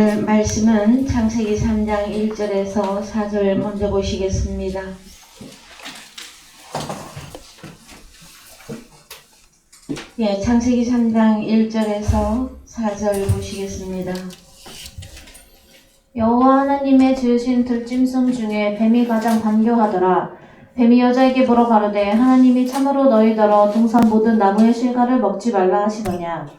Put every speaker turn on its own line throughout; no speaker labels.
말씀은 창세기 3장 1절에서 4절 먼저 보시겠습니다. 창세기 3장 1절에서 4절 보시겠습니다.
여호와 하나님의 지으신 들짐승 중에 뱀이 가장 간교하더라. 뱀이 여자에게 물어 가로되 하나님이 참으로 너희더러 동산 모든 나무의 실과를 먹지 말라 하시더냐.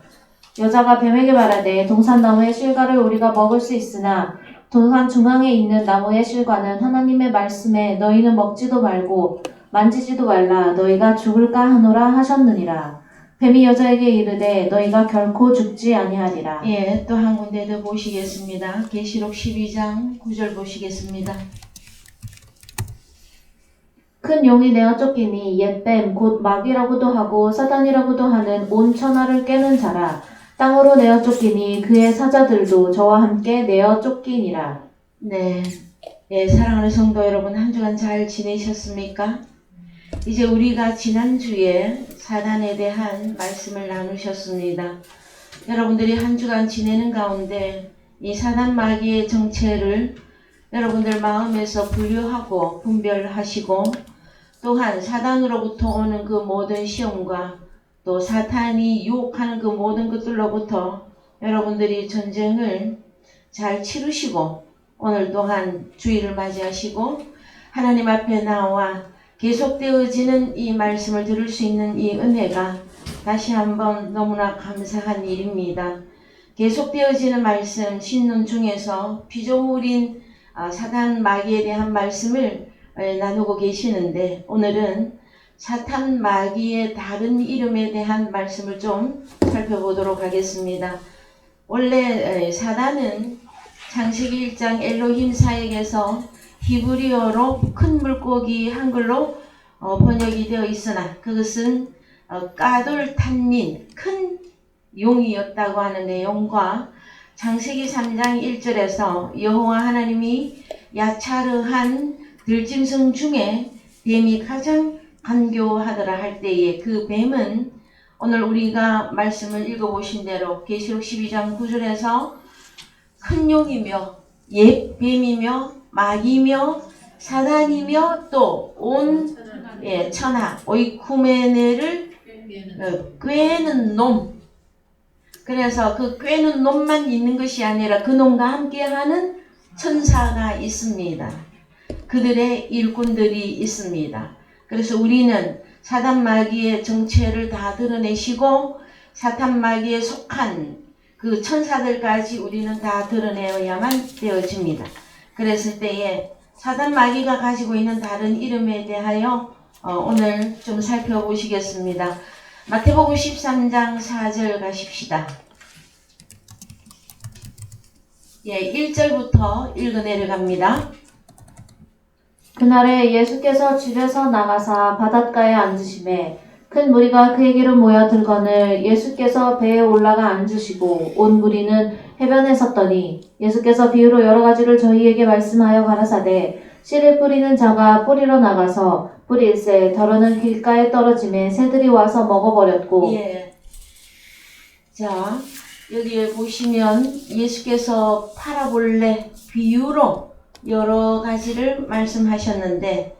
여자가 뱀에게 말하되 동산 나무의 실과를 우리가 먹을 수 있으나 동산 중앙에 있는 나무의 실과는 하나님의 말씀에 너희는 먹지도 말고 만지지도 말라 너희가 죽을까 하노라 하셨느니라. 뱀이 여자에게 이르되 너희가 결코 죽지 아니하리라.
또 한 군데 더 보시겠습니다. 계시록 12장 9절 보시겠습니다.
큰 용이 내어 쫓기니 옛뱀 곧 마귀라고도 하고 사단이라고도 하는 온 천하를 꿰는 자라. 땅으로 내어 쫓기니 그의 사자들도 저와 함께 내어 쫓기니라.
사랑하는 성도 여러분, 한 주간 잘 지내셨습니까? 이제 우리가 지난주에 사단에 대한 말씀을 나누셨습니다. 여러분들이 한 주간 지내는 가운데 이 사단 마귀의 정체를 여러분들 마음에서 분류하고 분별하시고, 또한 사단으로부터 오는 그 모든 시험과 또 사탄이 유혹하는 그 모든 것들로부터 여러분들이 전쟁을 잘 치르시고, 오늘 또한 주일을 맞이하시고 하나님 앞에 나와 계속되어지는 이 말씀을 들을 수 있는 이 은혜가 다시 한번 너무나 감사한 일입니다. 계속되어지는 말씀 신론 중에서 피조물인 사단 마귀에 대한 말씀을 나누고 계시는데, 오늘은 사탄 마귀의 다른 이름에 대한 말씀을 좀 살펴보도록 하겠습니다. 원래 사단은 창세기 1장 엘로힘 사역에서 히브리어로 큰 물고기 한글로 번역이 되어 있으나 그것은 까돌탄닌 큰 용이었다고 하는 내용과 창세기 3장 1절에서 여호와 하나님이 야차르한 들짐승 중에 뱀이 가장 간교하더라 할 때에 그 뱀은 오늘 우리가 말씀을 읽어보신 대로 계시록 12장 9절에서 큰 용이며 옛 뱀이며 마귀며 사단이며 또 온 천하 오이쿠메네를 꿰는 놈. 그래서 그 꿰는 놈만 있는 것이 아니라 그 놈과 함께하는 천사가 있습니다. 그들의 일꾼들이 있습니다. 그래서 우리는 사단 마귀의 정체를 다 드러내시고 사탄 마귀에 속한 그 천사들까지 우리는 다 드러내어야만 되어집니다. 그랬을 때에 사단 마귀가 가지고 있는 다른 이름에 대하여 오늘 좀 살펴보시겠습니다. 마태복음 13장 4절 가십시다. 1절부터 읽어 내려갑니다.
그날에 예수께서 집에서 나가사 바닷가에 앉으시매 큰 무리가 그에게로 모여들거늘 예수께서 배에 올라가 앉으시고 온 무리는 해변에 섰더니 예수께서 비유로 여러 가지를 저희에게 말씀하여 가라사대 씨를 뿌리는 자가 뿌리러 나가서 뿌릴새 더러는 길가에 떨어지매 새들이 와서 먹어버렸고.
자, 여기에 보시면 예수께서 파라볼레 비유로 여러 가지를 말씀하셨는데,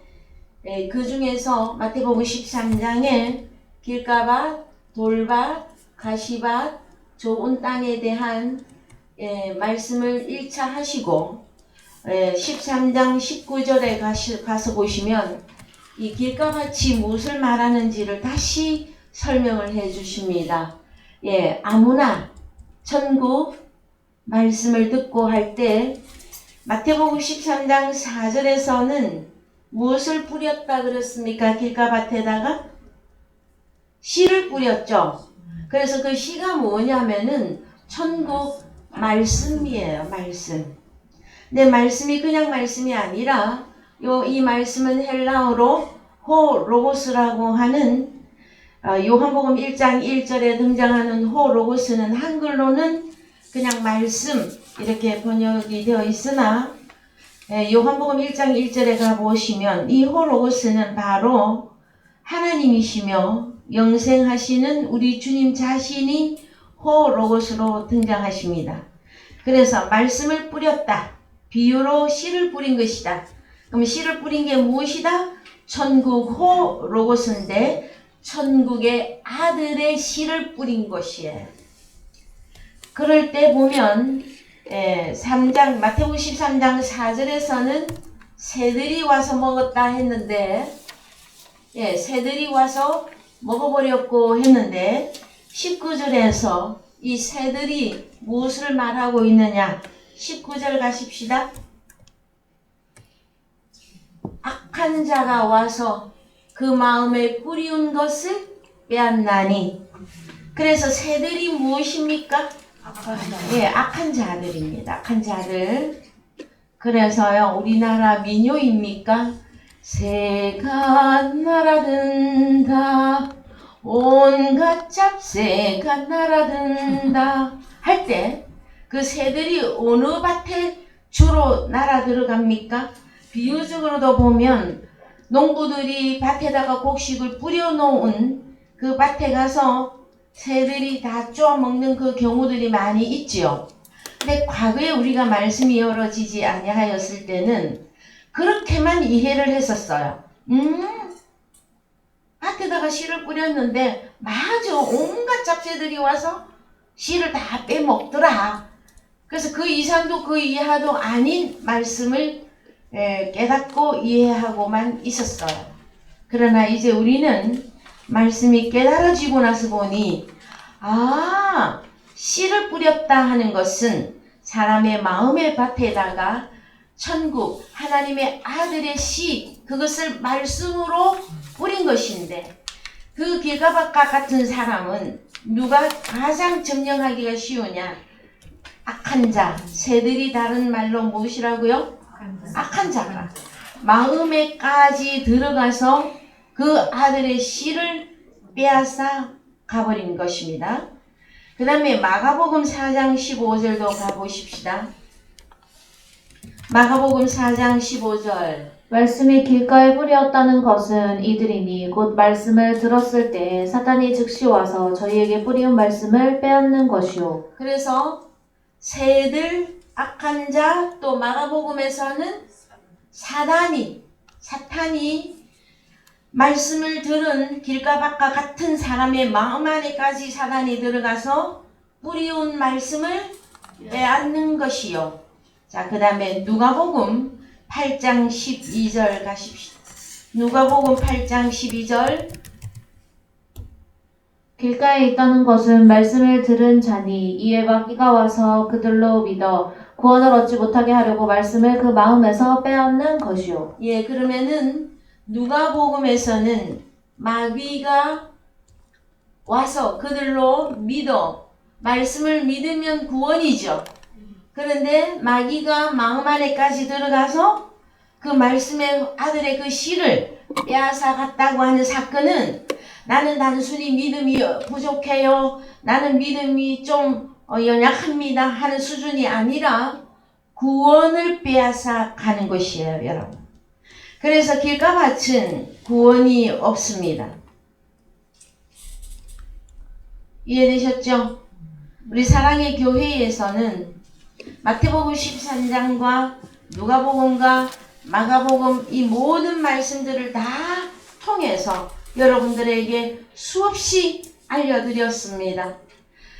그 중에서 마태복음 13장에 길가밭, 돌밭, 가시밭, 좋은 땅에 대한 말씀을 1차 하시고 13장 19절에 가서 보시면 이 길가밭이 무엇을 말하는지를 다시 설명을 해 주십니다. 아무나 천국 말씀을 듣고 할 때 마태복음 13장 4절에서는 무엇을 뿌렸다 그랬습니까? 길가밭에다가 씨를 뿌렸죠. 그래서 그 씨가 뭐냐면은 천국 말씀이에요. 말씀. 근데 말씀이 그냥 말씀이 아니라 이 말씀은 헬라어로 호로고스라고 하는 요한복음 1장 1절에 등장하는 호로고스는 한글로는 그냥 말씀 이렇게 번역이 되어 있으나 요한복음 1장 1절에 가보시면 이 호로고스는 바로 하나님이시며 영생하시는 우리 주님 자신이 호로고스로 등장하십니다. 그래서 말씀을 뿌렸다. 비유로 씨를 뿌린 것이다. 그럼 씨를 뿌린 게 무엇이다? 천국호 로고스인데 천국의 아들의 씨를 뿌린 것이에요. 그럴 때 보면 3장 마태복음 13장 4절에서는 새들이 와서 먹었다 했는데 새들이 와서 먹어버렸고 했는데 19절에서 이 새들이 무엇을 말하고 있느냐? 19절 가십시다. 악한 자가 와서 그 마음에 뿌리운 것을 빼앗나니. 그래서 새들이 무엇입니까? 악한 자들입니다. 악한 자들. 그래서요, 우리나라 민요입니까? 새가 날아든다, 온갖 잡새가 날아든다 할 때 그 새들이 어느 밭에 주로 날아 들어갑니까? 비유적으로도 보면 농부들이 밭에다가 곡식을 뿌려놓은 그 밭에 가서 새들이 다 쪼아먹는 그 경우들이 많이 있지요. 근데 과거에 우리가 말씀이 열어지지 아니하였을 때는 그렇게만 이해를 했었어요. 밭에다가 씨를 뿌렸는데 맞아, 온갖 잡새들이 와서 씨를 다 빼먹더라. 그래서 그 이상도 그 이하도 아닌 말씀을 깨닫고 이해하고만 있었어요. 그러나 이제 우리는 말씀이 깨달아지고 나서 보니 씨를 뿌렸다 하는 것은 사람의 마음의 밭에다가 천국 하나님의 아들의 씨, 그것을 말씀으로 뿌린 것인데, 그 길가밭과 같은 사람은 누가 가장 점령하기가 쉬우냐? 악한 자. 새들이 다른 말로 무엇이라고요? 악한 자가 마음에까지 들어가서 그 아들의 씨를 빼앗아 가버린 것입니다. 그 다음에 마가복음 4장 15절도 가보십시다. 마가복음 4장 15절.
말씀이 길가에 뿌렸다는 것은 이들이니 곧 말씀을 들었을 때 사탄이 즉시 와서 저희에게 뿌리운 말씀을 빼앗는 것이요.
그래서 새들, 악한 자, 또 마가복음에서는 사탄이 말씀을 들은 길가밭과 같은 사람의 마음 안에까지 사탄이 들어가서 뿌리온 말씀을 빼앗는 것이요. 자, 그 다음에 누가복음 8장 12절 가십시다. 누가복음 8장 12절.
길가에 있다는 것은 말씀을 들은 자니 이에 마귀가 와서 그들로 믿어 구원을 얻지 못하게 하려고 말씀을 그 마음에서 빼앗는 것이요.
예, 그러면은 누가복음에서는 마귀가 와서 그들로 믿어. 말씀을 믿으면 구원이죠. 그런데 마귀가 마음 안에까지 들어가서 그 말씀의 아들의 그 씨를 빼앗아 갔다고 하는 사건은 나는 단순히 믿음이 부족해요, 나는 믿음이 좀 연약합니다 하는 수준이 아니라 구원을 빼앗아 가는 것이에요, 여러분. 그래서 길가밭은 구원이 없습니다. 이해되셨죠? 우리 사랑의 교회에서는 마태복음 13장과 누가복음과 마가복음 이 모든 말씀들을 다 통해서 여러분들에게 수없이 알려드렸습니다.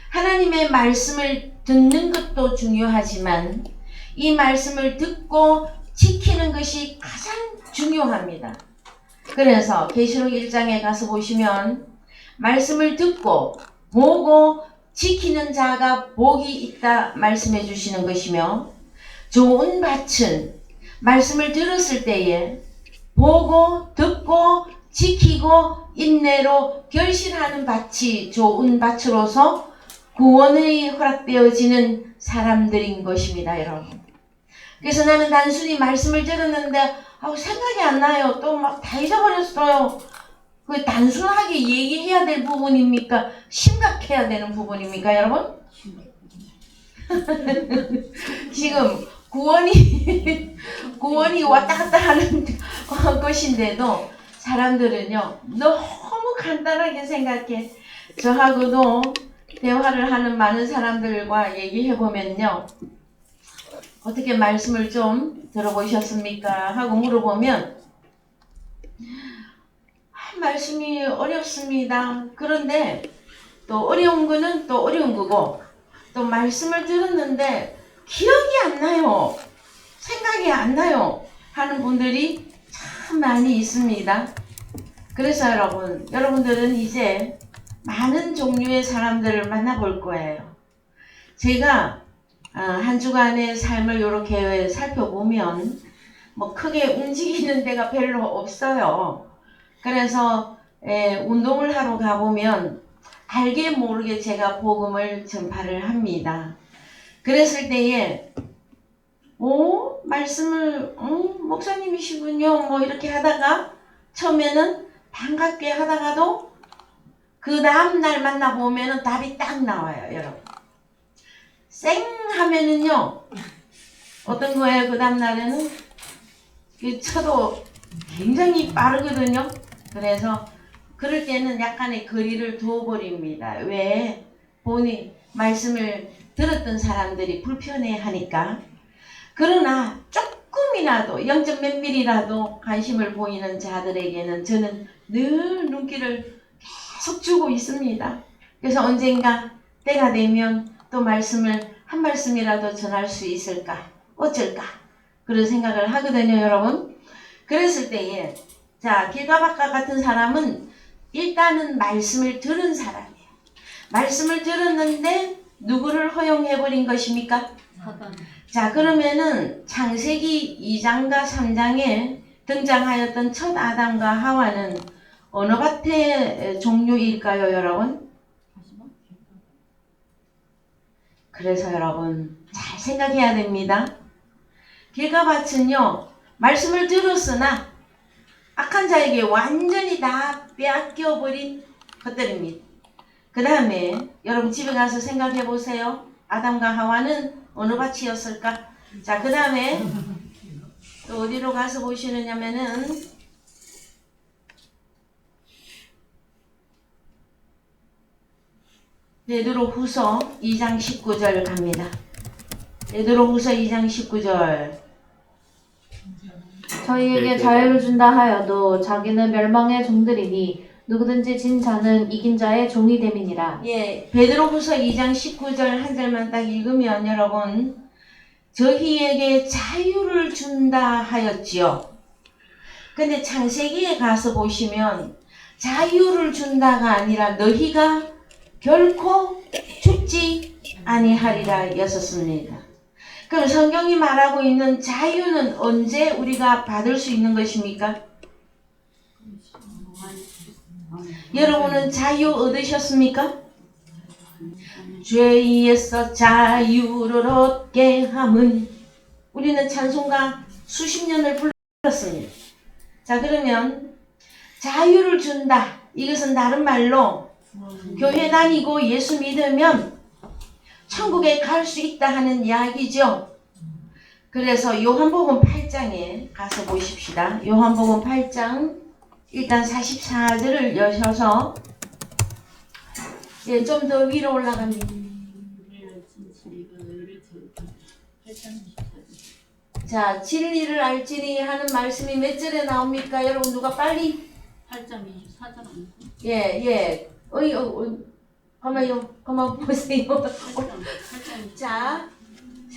하나님의 말씀을 듣는 것도 중요하지만 이 말씀을 듣고 지키는 것이 가장 중요합니다. 그래서 계시록 1장에 가서 보시면 말씀을 듣고 보고 지키는 자가 복이 있다 말씀해 주시는 것이며, 좋은 밭은 말씀을 들었을 때에 보고 듣고 지키고 인내로 결실하는 밭이 좋은 밭으로서 구원이 허락되어지는 사람들인 것입니다, 여러분. 그래서 나는 단순히 말씀을 들었는데 생각이 안 나요. 또 막 다 잊어버렸어요. 그 단순하게 얘기해야 될 부분입니까? 심각해야 되는 부분입니까, 여러분? 지금 구원이 왔다 갔다 하는 것인데도 사람들은요 너무 간단하게 생각해. 저하고도 대화를 하는 많은 사람들과 얘기해보면요. 어떻게 말씀을 좀 들어보셨습니까? 하고 물어보면 말씀이 어렵습니다. 그런데 또 어려운 거는 또 어려운 거고 또 말씀을 들었는데 기억이 안 나요. 생각이 안 나요. 하는 분들이 참 많이 있습니다. 그래서 여러분들은 이제 많은 종류의 사람들을 만나볼 거예요. 제가 한 주간의 삶을 이렇게 살펴보면 뭐 크게 움직이는 데가 별로 없어요. 그래서 운동을 하러 가보면 알게 모르게 제가 복음을 전파를 합니다. 그랬을 때에 말씀을 목사님이시군요 뭐 이렇게 하다가 처음에는 반갑게 하다가도 그 다음날 만나보면 답이 딱 나와요. 여러분 쌩 하면은요 어떤 거예요? 그 다음날에는 저도 굉장히 빠르거든요. 그래서 그럴 때는 약간의 거리를 둬버립니다. 왜? 본인 말씀을 들었던 사람들이 불편해하니까. 그러나 조금이라도 0. 몇 밀이라도 관심을 보이는 자들에게는 저는 늘 눈길을 계속 주고 있습니다. 그래서 언젠가 때가 되면 또 말씀을 한 말씀이라도 전할 수 있을까? 어쩔까? 그런 생각을 하거든요, 여러분. 그랬을 때에 길가박과 같은 사람은 일단은 말씀을 들은 사람이에요. 말씀을 들었는데 누구를 허용해버린 것입니까? 그러면은 창세기 2장과 3장에 등장하였던 첫 아담과 하와는 어느 밭의 종류일까요, 여러분? 그래서 여러분 잘 생각해야 됩니다. 길가밭은요 말씀을 들었으나 악한 자에게 완전히 다 빼앗겨버린 것들입니다. 그 다음에 여러분 집에 가서 생각해 보세요. 아담과 하와는 어느 밭이었을까? 그 다음에 또 어디로 가서 보시느냐면은 베드로후서 2장 19절 갑니다. 베드로후서 2장 19절
저희에게 자유를 준다 하여도 자기는 멸망의 종들이니 누구든지 진 자는 이긴 자의 종이 됨이니라.
베드로후서 2장 19절 한 절만 딱 읽으면 여러분 저희에게 자유를 준다 하였지요. 근데 창세기에 가서 보시면 자유를 준다가 아니라 너희가 결코 죽지 아니하리라 였었습니다. 그럼 성경이 말하고 있는 자유는 언제 우리가 받을 수 있는 것입니까? 여러분은 자유 얻으셨습니까? 죄에서 자유를 얻게 함은 우리는 찬송가 수십 년을 불렀습니다. 그러면 자유를 준다. 이것은 다른 말로 교회 다니고 예수 믿으면 천국에 갈 수 있다 하는 이야기죠. 그래서 요한복음 8장에 가서 보십시다. 요한복음 8장 일단 44절을 여셔서 좀 더 위로 올라갑니다. 진리를 알지니 하는 말씀이 몇 절에 나옵니까? 여러분 누가 빨리
8장 24절
가만 보세요.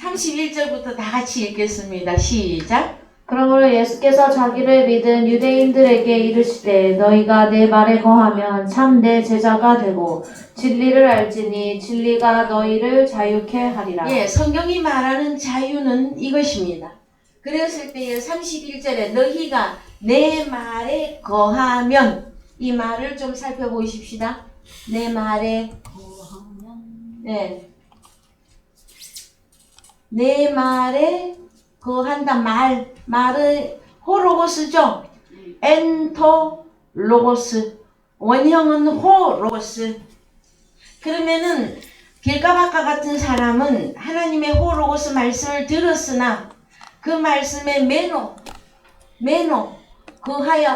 31절부터 다 같이 읽겠습니다. 시작.
그러므로 예수께서 자기를 믿은 유대인들에게 이르시되 너희가 내 말에 거하면 참 내 제자가 되고 진리를 알지니 진리가 너희를 자유케 하리라.
성경이 말하는 자유는 이것입니다. 그랬을 때에 31절에 너희가 내 말에 거하면 이 말을 좀 살펴보십시다. 내 말에 내 말에 거한다. 말을 호로고스죠. 엔토 로고스 원형은 호로고스. 그러면은 길가박과 같은 사람은 하나님의 호로고스 말씀을 들었으나 그 말씀에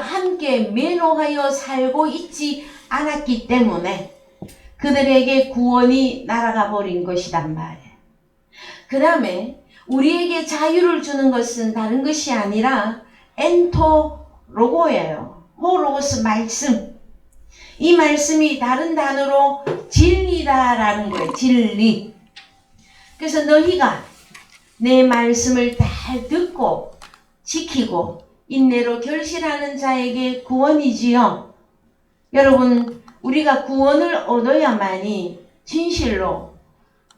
함께 매노하여 살고 있지 않았기 때문에 그들에게 구원이 날아가 버린 것이란 말이에요. 그 다음에 우리에게 자유를 주는 것은 다른 것이 아니라 엔토로고예요. 호로고스 말씀. 이 말씀이 다른 단어로 진리다라는 거예요. 진리. 그래서 너희가 내 말씀을 잘 듣고 지키고 인내로 결실하는 자에게 구원이지요. 여러분, 우리가 구원을 얻어야만이 진실로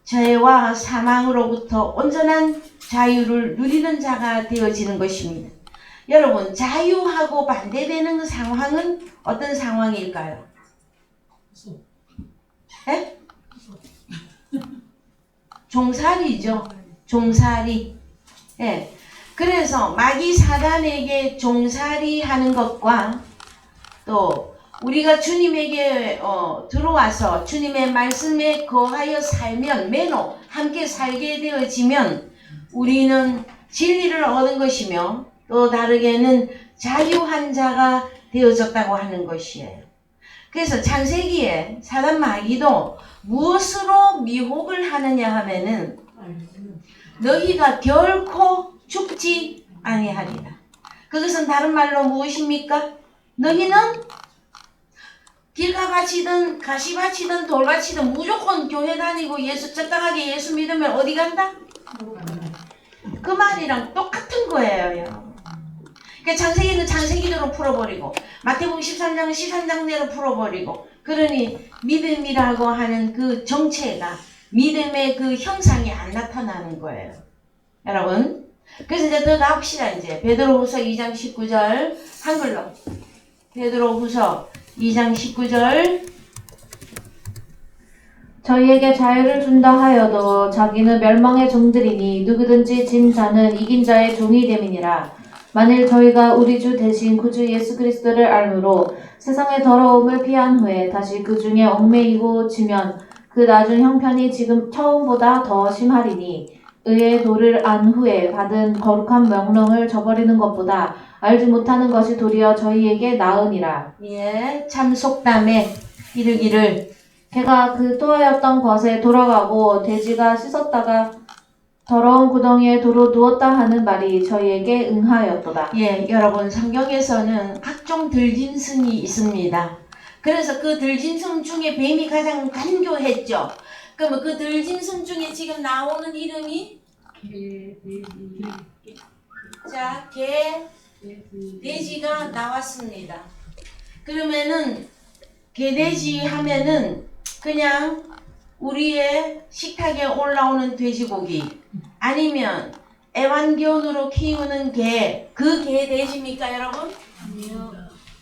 죄와 사망으로부터 온전한 자유를 누리는 자가 되어지는 것입니다. 여러분, 자유하고 반대되는 상황은 어떤 상황일까요? 에? 종살이죠. 종살이. 예. 그래서 마귀 사단에게 종살이 하는 것과 또 우리가 주님에게 들어와서 주님의 말씀에 거하여 살면 매너 함께 살게 되어지면 우리는 진리를 얻은 것이며 또 다르게는 자유한 자가 되어졌다고 하는 것이에요. 그래서 창세기에 사단 마귀도 무엇으로 미혹을 하느냐 하면은 너희가 결코 죽지 아니하리라. 그것은 다른 말로 무엇입니까? 너희는 길가 바치든 가시 바치든 돌 바치든 무조건 교회 다니고 예수 적당하게 예수 믿으면 어디 간다? 그 말이랑 똑같은 거예요, 여러분. 그러니까 창세기는 창세기대로 풀어버리고 마태복음 13장은 13장대로 풀어버리고 그러니 믿음이라고 하는 그 정체가 믿음의 그 형상이 안 나타나는 거예요. 여러분. 그래서 이제 더 가봅시다. 이제 베드로후서 2장 19절 한글로 베드로후서 2장 19절
저희에게 자유를 준다 하여도 자기는 멸망의 종들이니 누구든지 진 자는 이긴 자의 종이 됨이니라. 만일 저희가 우리 주 대신 구주 예수 그리스도를 알므로 세상의 더러움을 피한 후에 다시 그 중에 얽매이고 지면 그 나중 형편이 지금 처음보다 더 심하리니 의의 도를 안 후에 받은 거룩한 명령을 저버리는 것보다 알지 못하는 것이 도리어 저희에게 나으니라.
예, 참 속담에 이르기를
개가 그 토하였던 것에 돌아가고 돼지가 씻었다가 더러운 구덩이에 도로 누웠다 하는 말이 저희에게 응하였도다.
예, 여러분 성경에서는 각종 들짐승이 있습니다. 그래서 그 들짐승 중에 뱀이 가장 간교했죠. 그러면 그 들짐승 중에 지금 나오는 이름이 자, 개, 돼지가 나왔습니다. 그러면은 개돼지 하면은 그냥 우리의 식탁에 올라오는 돼지고기 아니면 애완견으로 키우는 개, 그 개돼지입니까 여러분?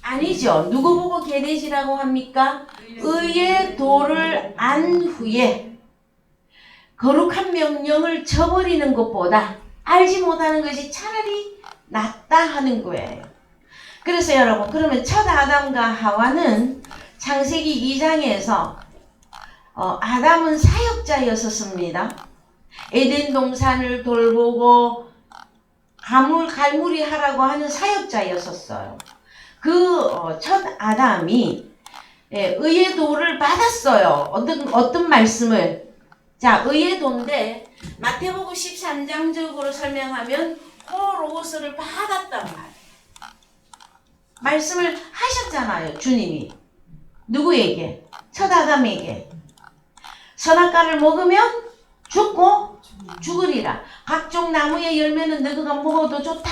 아니죠. 누구 보고 개돼지라고 합니까? 의의 도를 안 후에 거룩한 명령을 저버리는 것보다 알지 못하는 것이 차라리 낫다 하는 거예요. 그래서 여러분, 그러면 첫 아담과 하와는 창세기 2장에서 아담은 사역자였었습니다. 에덴 동산을 돌보고 갈무리 하라고 하는 사역자였었어요. 그 첫 아담이 의의 도를 받았어요. 어떤 말씀을? 자, 의의 도인데 마태복음 13장적으로 설명하면 호로고스를 받았단 말이에요. 말씀을 하셨잖아요, 주님이. 누구에게? 첫 아담에게. 선악과를 먹으면 죽고 죽으리라. 각종 나무의 열매는 너희가 먹어도 좋다.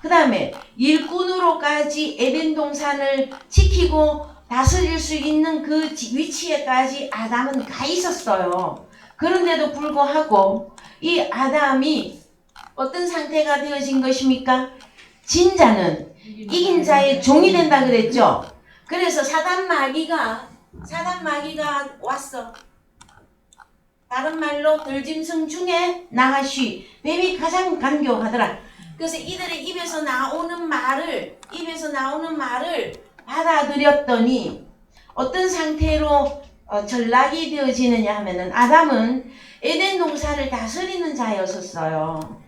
그 다음에 일꾼으로까지 에덴 동산을 지키고 다스릴 수 있는 그 위치에까지 아담은 가 있었어요. 그런데도 불구하고 이 아담이 어떤 상태가 되어진 것입니까? 진자는 이긴 자의 종이 된다 그랬죠. 그래서 사단 마귀가 왔어. 다른 말로 들짐승 중에 나하시 뱀이 가장 간교하더라. 그래서 이들의 입에서 나오는 말을 받아들였더니 어떤 상태로 전락이 되어지느냐 하면은 아담은 에덴 동산을 다스리는 자였었어요.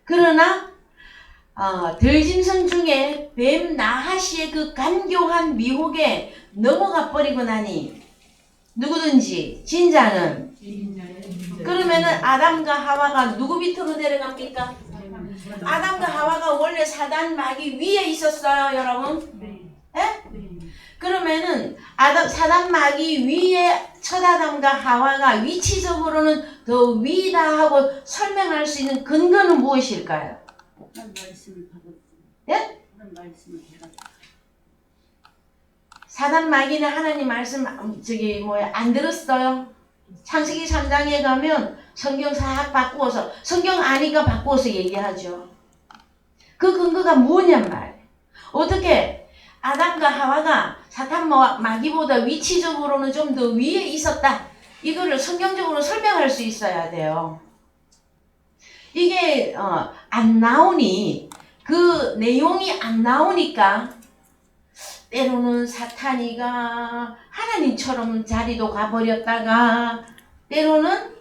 그러나 들짐승 중에 뱀 나하시의 그 간교한 미혹에 넘어가 버리고 나니 누구든지 진자는 그러면은 아담과 하와가 누구 밑으로 내려갑니까? 아담과 하와가 원래 사단 마귀 위에 있었어요, 여러분. 예? 그러면은 사단 마귀 위에 첫 아담과 하와가 위치적으로는 더 위다 하고 설명할 수 있는 근거는 무엇일까요?
그런 말씀을 받았어요.
예?
그런 말씀을 받았어요.
사단 마귀는 하나님 말씀 안 들었어요. 창세기 3장에 가면 성경 싹 바꾸어서 성경 아니까 바꾸어서 얘기하죠. 그 근거가 뭐냔 말이에요. 어떻게 아담과 하와가 사탄 마귀보다 위치적으로는 좀 더 위에 있었다. 이거를 성경적으로 설명할 수 있어야 돼요. 이게 안 나오니 그 내용이 안 나오니까 때로는 사탄이가 하나님처럼 자리도 가버렸다가 때로는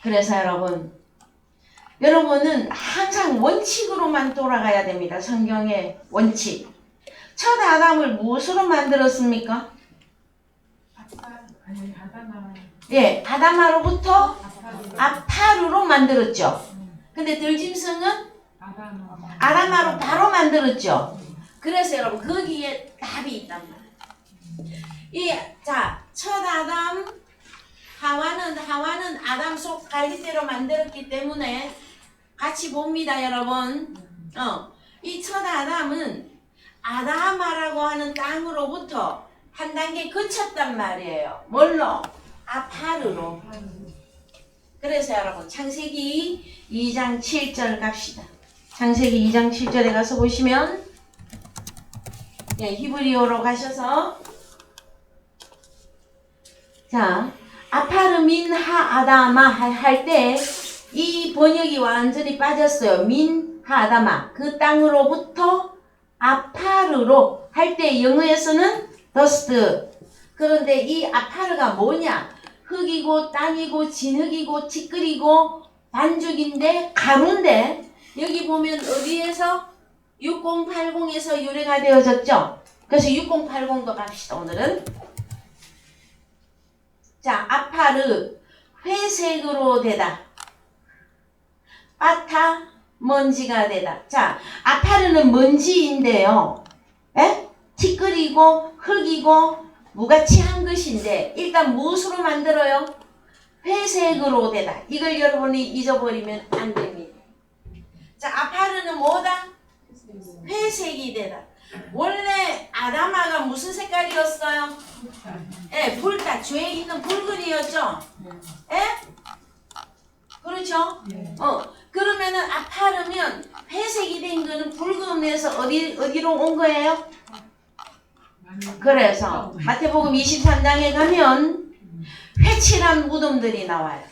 그래서 여러분은 항상 원칙으로만 돌아가야 됩니다. 성경의 원칙. 첫 아담을 무엇으로 만들었습니까? 예, 아담아로부터 아파루로 만들었죠. 근데 들짐승은 아담아로 바로 만들었죠. 그래서 여러분 거기에 답이 있단 말이에요. 첫 아담 하와는 아담 속 갈빗대로 만들었기 때문에 같이 봅니다, 여러분. 이 첫 아담은 아다마라고 하는 땅으로부터 한 단계 거쳤단 말이에요. 뭘로? 아파르로. 그래서 여러분 창세기 2장 7절 갑시다. 창세기 2장 7절에 가서 보시면 히브리어로 가셔서 아파르민 하아다마 할 때 이 번역이 완전히 빠졌어요. 민 하아다마 그 땅으로부터 아파르로 할 때 영어에서는 더스트. 그런데 이 아파르가 뭐냐? 흙이고 땅이고 진흙이고 찌끄리고 반죽인데 가루인데 여기 보면 어디에서 6080에서 유래가 되어졌죠? 그래서 6080도 갑시다. 오늘은 아파르 회색으로 되다. 빠타 먼지가 되다. 아파르는 먼지인데요. 티끌이고 흙이고 무가치한 것인데 일단 무엇으로 만들어요? 회색으로 되다. 이걸 여러분이 잊어버리면 안 됩니다. 아파르는 뭐다? 회색이 되다. 원래 아담아가 무슨 색깔이었어요? 불다. 죄에 있는 붉은이었죠? 그렇죠? 그러면은 아파르면 회색이 된 거는 붉은에서 어디로 온 거예요? 그래서 마태복음 23장에 가면 회칠한 무덤들이 나와요.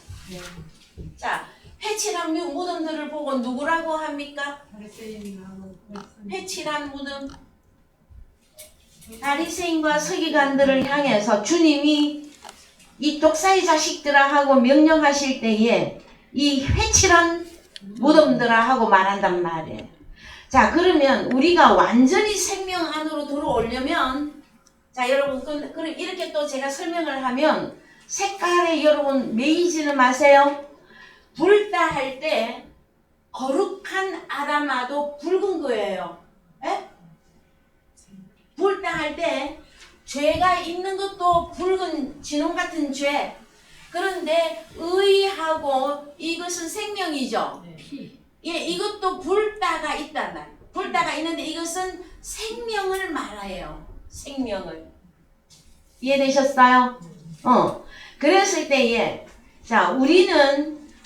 회칠한 무덤들을 보고 누구라고 합니까? 회칠한 무덤. 바리새인과 서기관들을 향해서 주님이 이 독사의 자식들아 하고 명령하실 때에 이 회칠한 무덤들아 하고 말한단 말이에요. 그러면 우리가 완전히 생명 안으로 들어오려면 여러분 그럼 이렇게 또 제가 설명을 하면 색깔에 여러분 매이지는 마세요. 붉다 할 때 거룩한 아담아도 붉은 거예요. 붉다 할 때 죄가 있는 것도 붉은 진홍 같은 죄. 그런데 의하고 이것은 생명이죠. 이것도 붉다가 있단 말이에요. 붉다가 있는데 이것은 생명을 말해요. 생명을. 이해되셨어요? 그랬을 때에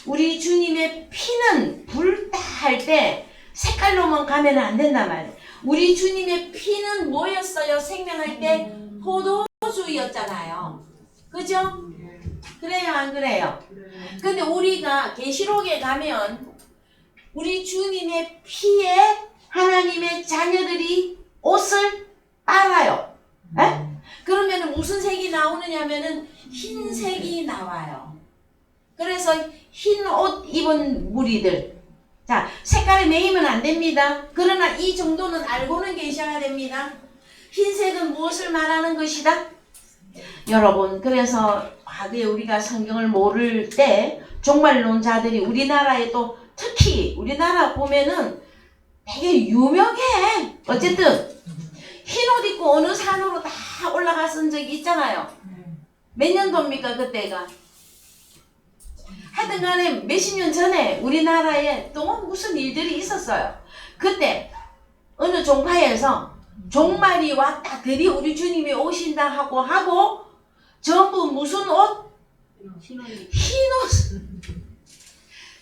우리 주님의 피는 붉다 할 때 색깔로만 가면 안 된단 말이에요. 우리 주님의 피는 뭐였어요? 생명할 때 포도주였잖아요. 그죠? 그래요, 안 그래요? 근데 우리가 계시록에 가면 우리 주님의 피에 하나님의 자녀들이 옷을 빨아요. 그러면 무슨 색이 나오느냐면은 흰색이 나와요. 그래서 흰 옷 입은 무리들. 색깔에 매이면 안 됩니다. 그러나 이 정도는 알고는 계셔야 됩니다. 흰색은 무엇을 말하는 것이다? 여러분, 그래서 과거에 우리가 성경을 모를 때 종말론자들이 우리나라에 또 특히 우리나라 보면은 되게 유명해. 어쨌든 흰 옷 입고 어느 산으로 다 올라갔은 적이 있잖아요. 몇 년도입니까 그때가? 하여튼 간에 몇십 년 전에 우리나라에 또 무슨 일들이 있었어요. 그때 어느 종파에서 종말이 왔다 드디어 우리 주님이 오신다 하고 전부 무슨 옷?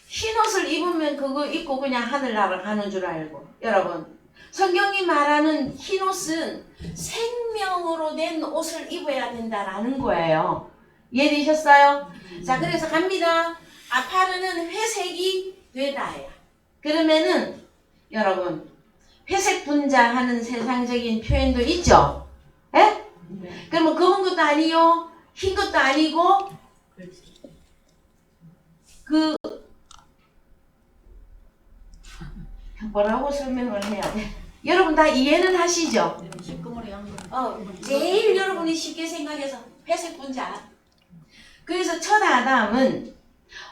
흰 옷을 입으면 그거 입고 그냥 하늘나라 가는 줄 알고. 여러분, 성경이 말하는 흰 옷은 생명으로 된 옷을 입어야 된다라는 거예요. 이해되셨어요? 자, 그래서 갑니다. 아파르는 회색이 되다야. 그러면은 여러분, 회색 분자 하는 세상적인 표현도 있죠? 에? 그러면 검은 것도 아니요, 흰 것도 아니고 그 뭐라고 설명을 해야 돼? 여러분 다 이해는 하시죠? 제일 여러분이 쉽게 생각해서 회색 분자. 그래서 첫 아담은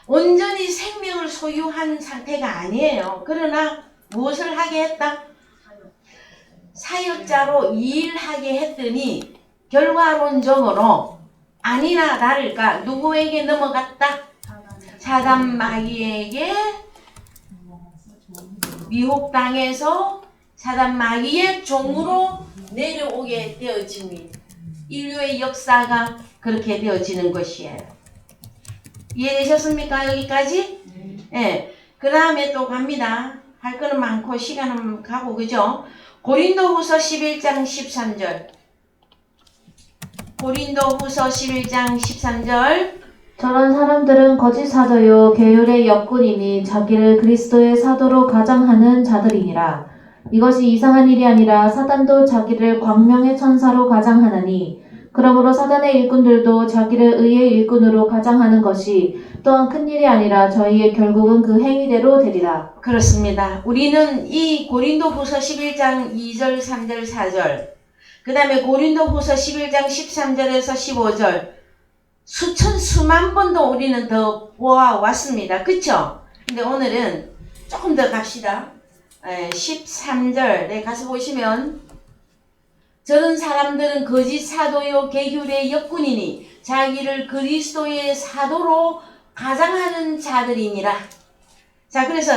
온전히 생명을 소유한 상태가 아니에요. 그러나 무엇을 하게 했다? 사역자로 일하게 했더니 결과론적으로 아니나 다를까 누구에게 넘어갔다? 사단 마귀에게 미혹당해서 사단 마귀의 종으로 내려오게 되어집니다. 인류의 역사가 그렇게 되어지는 것이에요. 이해되셨습니까? 여기까지? 네. 그 다음에 또 갑니다. 할 거는 많고 시간은 가고 그죠? 고린도후서 11장 13절. 고린도후서 11장 13절.
저런 사람들은 거짓 사도요 계율의 역군이니 자기를 그리스도의 사도로 가장하는 자들이니라. 이것이 이상한 일이 아니라 사단도 자기를 광명의 천사로 가장하나니 그러므로 사단의 일꾼들도 자기를 의의 일꾼으로 가장하는 것이 또한 큰일이 아니라 저희의 결국은 그 행위대로 되리라.
그렇습니다. 우리는 이 고린도후서 11장 2절 3절 4절 그 다음에 고린도후서 11장 13절에서 15절 수천 수만 번도 우리는 더 보아왔습니다. 그쵸? 근데 오늘은 조금 더 갑시다. 13절에 가서 보시면 저런 사람들은 거짓 사도요 계율의 역군이니 자기를 그리스도의 사도로 가장하는 자들이니라. 자, 그래서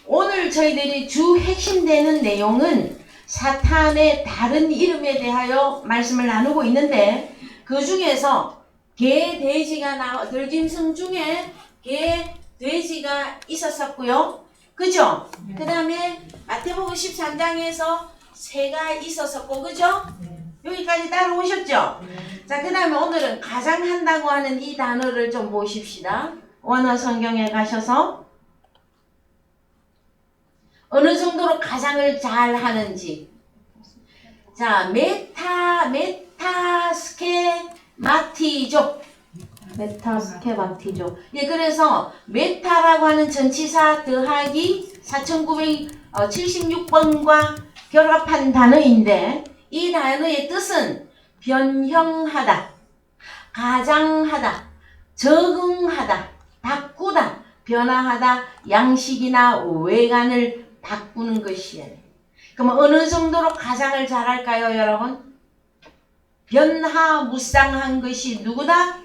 오늘 저희들이 주 핵심되는 내용은 사탄의 다른 이름에 대하여 말씀을 나누고 있는데 그 중에서 개, 돼지가 들짐승 중에 개, 돼지가 있었었고요. 그죠? 그 다음에 마태복음 13장에서 새가 있었었고, 그죠? 여기까지 따라오셨죠? 자, 그 다음에 오늘은 가장한다고 하는 이 단어를 좀 보십시다. 원어 성경에 가셔서 어느 정도로 가장을 잘 하는지. 자, 메타스케마티족.
메타스케마티족.
예, 그래서 메타라고 하는 전치사 더하기 4976번과 결합한 단어인데 이 단어의 뜻은 변형하다, 가장하다, 적응하다, 바꾸다, 변화하다, 양식이나 외관을 바꾸는 것이에요. 그럼 어느 정도로 가장을 잘할까요, 여러분? 변화무쌍한 것이 누구다?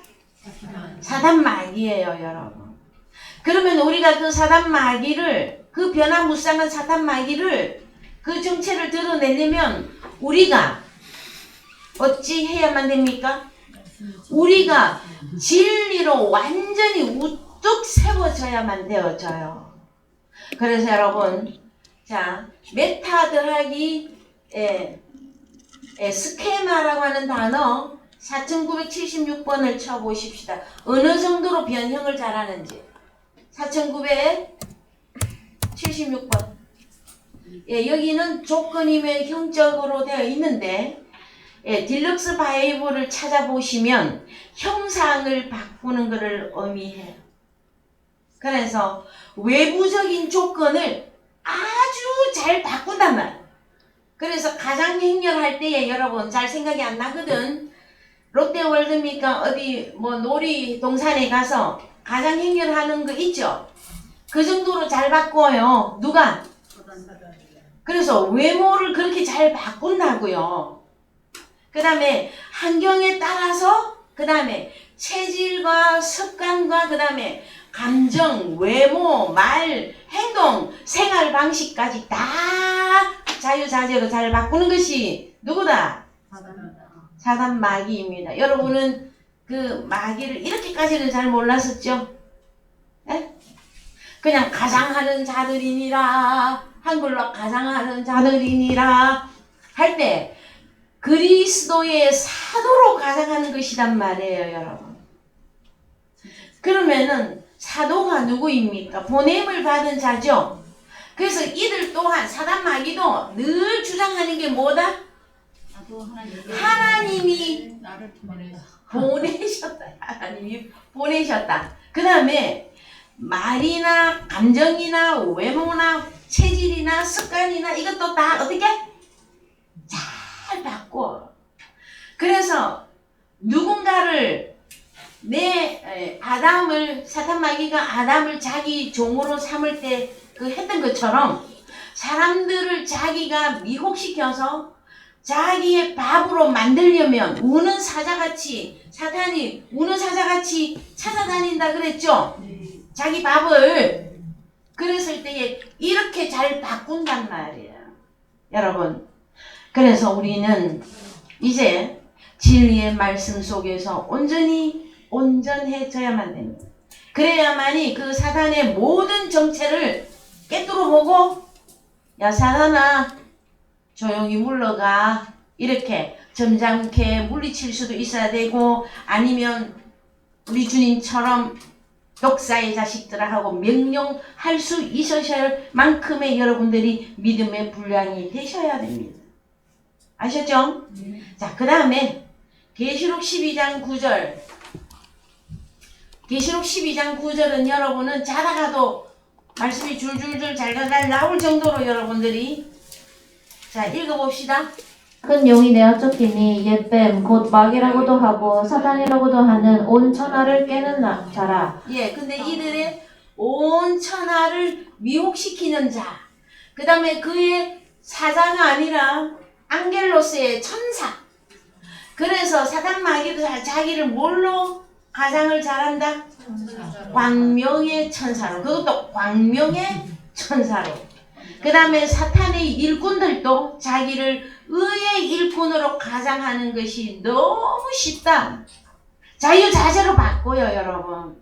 사단 마귀예요, 여러분. 그러면 우리가 그 사단 마귀를, 그 변화무쌍한 사단 마귀를, 그 정체를 드러내려면 우리가 어찌 해야만 됩니까? 우리가 진리로 완전히 우뚝 세워져야만 되어져요. 그래서 여러분, 자, 메타 더하기 스케마라고 하는 단어 4976번을 쳐보십시다. 어느 정도로 변형을 잘하는지. 4976번. 예, 여기는 조건이면 형적으로 되어 있는데 딜럭스 바이블을 찾아보시면 형상을 바꾸는 것을 의미해요. 그래서 외부적인 조건을 아주 잘 바꾼단 말이에요. 그래서 가장 행렬할 때에 여러분 잘 생각이 안 나거든. 롯데월드입니까? 어디 뭐 놀이동산에 가서 가장 행렬하는 거 있죠? 그 정도로 잘 바꿔요. 누가? 그래서 외모를 그렇게 잘 바꾼다고요. 그 다음에 환경에 따라서 그 다음에 체질과 습관과 그 다음에 감정, 외모, 말, 행동, 생활 방식까지 다 자유자재로 잘 바꾸는 것이 누구다? 사단 마귀입니다. 여러분은 그 마귀를 이렇게까지는 잘 몰랐었죠? 에? 그냥 가장하는 자들이니라, 한글로 가장하는 자들이니라 할 때 그리스도의 사도로 가장하는 것이란 말이에요, 여러분. 그러면은 사도가 누구입니까? 보냄을 받은 자죠. 그래서 이들 또한 사단 마귀도 늘 주장하는 게 뭐다? 하나님이
나를 보내라.
보내셨다. 하나님이 보내셨다. 그 다음에 말이나 감정이나 외모나 체질이나 습관이나 이것도 다 어떻게? 잘 바꿔. 그래서 누군가를 사탄 마귀가 아담을 자기 종으로 삼을 때 그 했던 것처럼 사람들을 자기가 미혹시켜서 자기의 밥으로 만들려면 우는 사자같이 사탄이 우는 사자같이 찾아다닌다 그랬죠? 자기 밥을. 그랬을 때에 이렇게 잘 바꾼단 말이에요. 여러분. 그래서 우리는 이제 진리의 말씀 속에서 온전해져야만 됩니다. 그래야만이 그 사단의 모든 정체를 깨뚫어 보고 야 사단아 조용히 물러가 이렇게 점잖게 물리칠 수도 있어야 되고 아니면 우리 주님처럼 독사의 자식들아 하고 명령할 수 있으셔야 할 만큼의 여러분들이 믿음의 분량이 되셔야 됩니다. 아셨죠? 자, 그 다음에 계시록 12장 9절 계시록 12장 9절은 여러분은 자다가도 말씀이 줄줄줄 잘 나올 정도로 여러분들이 자 읽어봅시다.
큰 용이 내어 쫓기니 옛뱀 곧 마귀라고도 하고 사탄이라고도 하는 온 천하를 깨는 자라.
예, 근데 이들의 온 천하를 미혹시키는 자. 그 다음에 그의 사자가 아니라 앙겔로스의 천사. 그래서 사단 마귀도 자기를 뭘로 가장을 잘한다? 광명의 천사로. 그것도 광명의 천사로. 그 다음에 사탄의 일꾼들도 자기를 의의 일꾼으로 가장하는 것이 너무 쉽다. 자유자재로 바꿔요, 여러분.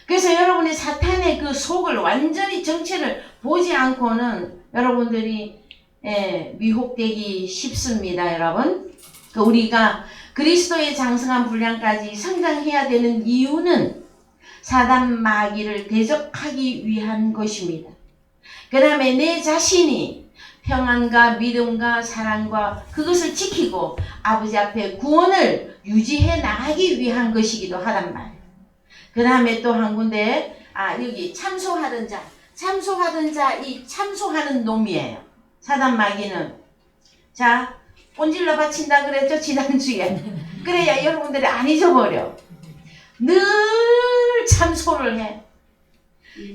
그래서 여러분이 사탄의 그 속을 완전히 정체를 보지 않고는 여러분들이 미혹되기 쉽습니다, 여러분. 우리가 그리스도의 장성한 분량까지 성장해야 되는 이유는 사단 마귀를 대적하기 위한 것입니다. 그 다음에 내 자신이 평안과 믿음과 사랑과 그것을 지키고 아버지 앞에 구원을 유지해 나가기 위한 것이기도 하단 말이에요. 그 다음에 또 한 군데 여기 참소하던 자 이 참소하는 놈이에요. 사단 마귀는 자 꼰질러 바친다 그랬죠 지난주에. 그래야 여러분들이 안 잊어버려. 늘 참소를 해.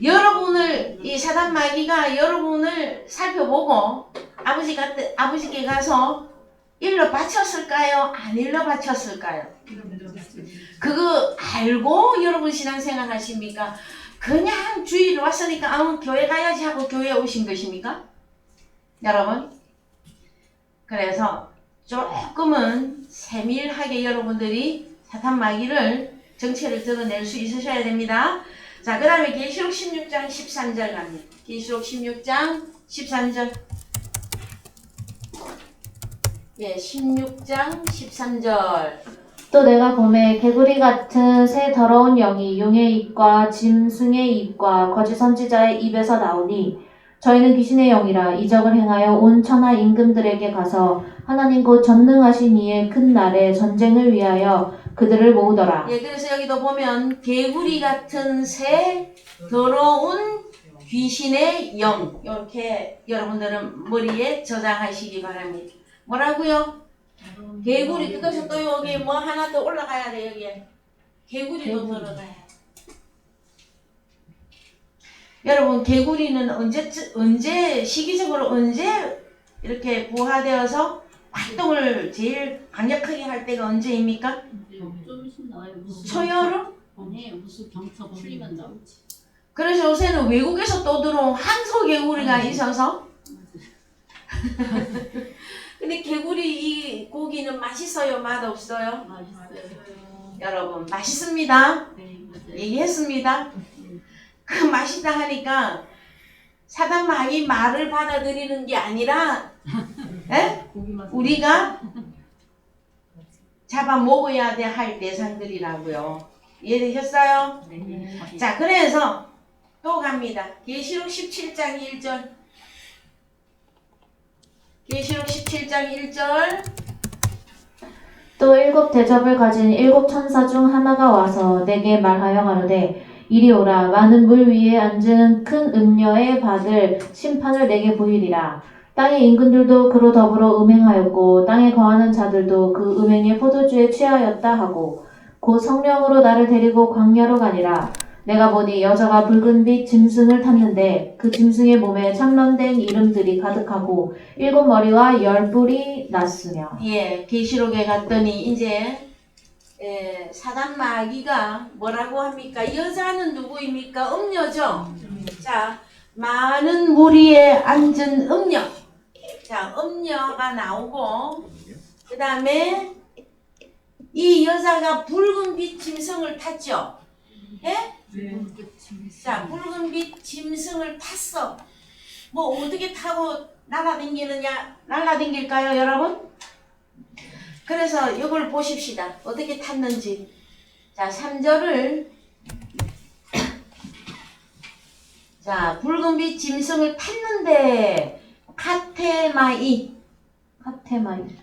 여러분을 이 사단 마귀가 여러분을 살펴보고 아버지께 가서 일러 바쳤을까요? 안 일러 바쳤을까요? 그거 알고 여러분 신앙생활 하십니까? 그냥 주일 왔으니까 교회 가야지 하고 교회에 오신 것입니까? 여러분? 그래서 조금은 세밀하게 여러분들이 사탄 마귀를 정체를 드러낼 수 있으셔야 됩니다. 자, 그 다음에 계시록 16장 13절 갑니다. 계시록 16장 13절. 예, 16장 13절.
또 내가 보매 개구리 같은 새 더러운 영이 용의 입과 짐승의 입과 거짓 선지자의 입에서 나오니 저희는 귀신의 영이라 이적을 행하여 온 천하 임금들에게 가서 하나님 곧 전능하신 이의 큰 날에 전쟁을 위하여 그들을 모으더라.
예, 그래서 여기도 보면 개구리 같은 새 더러운 귀신의 영 이렇게 여러분들은 머리에 저장하시기 바랍니다. 뭐라고요? 개구리 그것은 또 여기 뭐 하나 더 올라가야 돼 여기에. 개구리도 들어가야. 여러분 개구리는 언제 시기적으로 언제 이렇게 부화되어서 활동을 제일 강력하게 할 때가 언제입니까?
좀 있으면 나와요.
초여름?
아니 무슨 병사 풀리면 나오지.
그래서 요새는 외국에서 또 들어온 항소 개구리가 있어서. 근데 개구리 이 고기는 맛있어요? 맛없어요?
맛있어요.
여러분 맛있습니다.
네, 맞아요.
얘기했습니다. 그 맛있다 하니까 사단마귀 말을 받아들이는 게 아니라 에?
고기 맛.
우리가 잡아 먹어야 돼 할 대상들이라고요. 이해되셨어요?
네.
자, 그래서 또 갑니다. 계시록 17장 1절. 계시록 17장 1절.
또 일곱 대접을 가진 일곱 천사 중 하나가 와서 내게 말하여 가로되 이리 오라 많은 물 위에 앉은 큰 음녀의 받을 심판을 내게 보이리라. 땅의 임금들도 그로 더불어 음행하였고 땅에 거하는 자들도 그 음행의 포도주에 취하였다 하고 곧 성령으로 나를 데리고 광야로 가니라. 내가 보니 여자가 붉은빛 짐승을 탔는데 그 짐승의 몸에 참론된 이름들이 가득하고 일곱 머리와 열 뿔이 났으며.
예, 계시록에 갔더니 이제 사단 마귀가 뭐라고 합니까? 여자는 누구입니까? 음녀죠. 자, 많은 무리에 앉은 음녀. 자, 음녀가 나오고 그 다음에 이 여자가 붉은빛 짐승을 탔죠. 예? 자, 붉은빛 짐승을 탔어. 뭐 어떻게 타고 날아다닐까요, 여러분? 그래서 이걸 보십시다. 어떻게 탔는지. 자, 3절을 자, 붉은빛 짐승을 탔는데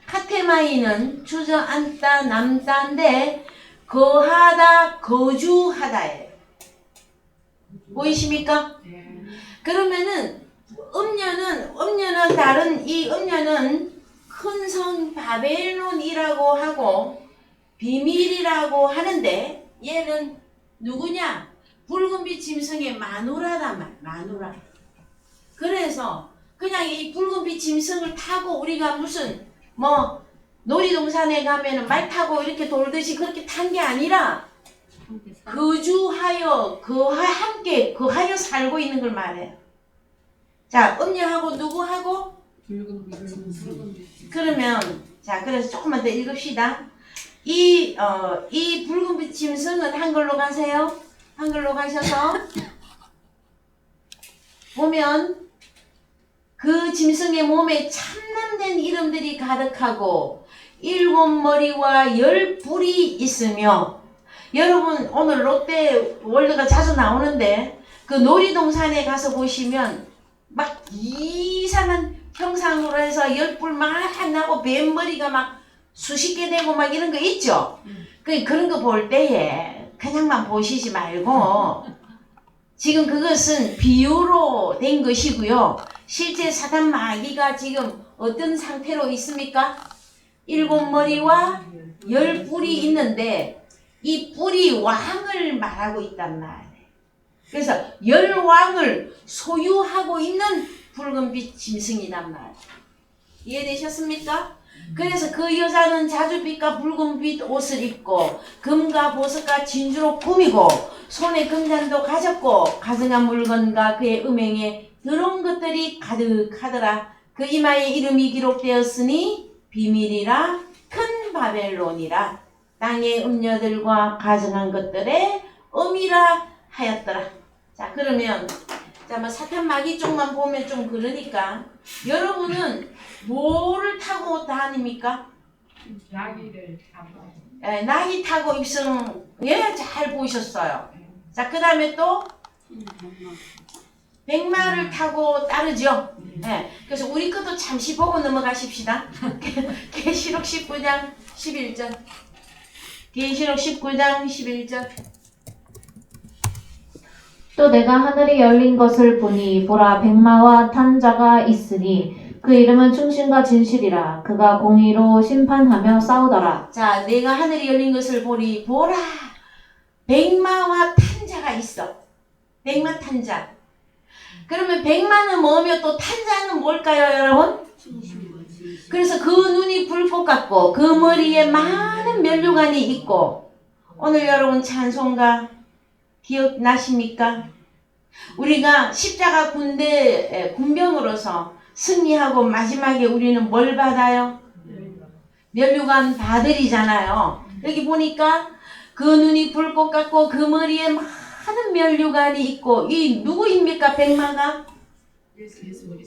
카테마이는 주저앉다 남다인데 거하다 거주하다예요. 보이십니까? 그러면은 음녀는 다른 이 음녀는 큰 성 바벨론이라고 하고 비밀이라고 하는데 얘는 누구냐? 붉은빛 짐승의 마누라단 말, 마누라. 그래서 그냥 이 붉은빛 짐승을 타고 우리가 무슨 뭐 놀이동산에 가면은 말 타고 이렇게 돌듯이 그렇게 탄 게 아니라 거주하여 함께 거하여 살고 있는 걸 말해요. 자, 음녀하고 누구하고? 그러면 자, 그래서 조금만 더 읽읍시다. 이 붉은빛 짐승은 한글로 가세요. 한글로 가셔서 보면 그 짐승의 몸에 참남된 이름들이 가득하고 일곱 머리와 열 뿔이 있으며. 여러분 오늘 롯데월드가 자주 나오는데 그 놀이동산에 가서 보시면 막 이상한 형상으로 해서 열 뿔 막 나고 뱀머리가 막 수십 개 되고 막 이런 거 있죠. 그런 거 볼 때에 그냥만 보시지 말고 지금 그것은 비유로 된 것이고요. 실제 사단 마귀가 지금 어떤 상태로 있습니까? 일곱 머리와 열 뿔이 있는데 이 뿔이 왕을 말하고 있단 말이에요. 그래서 열 왕을 소유하고 있는 붉은빛 짐승이란 말이에요. 이해되셨습니까? 그래서 그 여자는 자주빛과 붉은빛 옷을 입고 금과 보석과 진주로 꾸미고 손에 금잔도 가졌고 가증한 물건과 그의 음행에 더러운 것들이 가득하더라. 그 이마에 이름이 기록되었으니 비밀이라 큰 바벨론이라 땅의 음녀들과 가증한 것들의 음이라 하였더라. 자, 그러면 뭐 사탄 마귀 쪽만 보면 좀 그러니까 여러분은 뭐를 타고 다닙니까?
나귀를 타고.
나귀 타고 입성 잘 보셨어요. 자, 그 다음에 또 백마를 타고 따르죠. 그래서 우리 것도 잠시 보고 넘어가십시다. 계시록 19장 11절. 계시록 19장 11절.
또 내가 하늘이 열린 것을 보니 보라 백마와 탄 자가 있으니 그 이름은 충신과 진실이라. 그가 공의로 심판하며 싸우더라.
자, 내가 하늘이 열린 것을 보리. 보라. 백마와 탄자가 있어. 백마 탄자. 그러면 백마는 뭐며 또 탄자는 뭘까요, 여러분? 그래서 그 눈이 불꽃 같고 그 머리에 많은 면류관이 있고, 오늘 여러분 찬송가 기억나십니까? 우리가 십자가 군병으로서 승리하고 마지막에 우리는 뭘 받아요? 면류관 받으리잖아요. 여기 보니까 그 눈이 불꽃 같고 그 머리에 많은 면류관이 있고, 이 누구입니까? 백마가?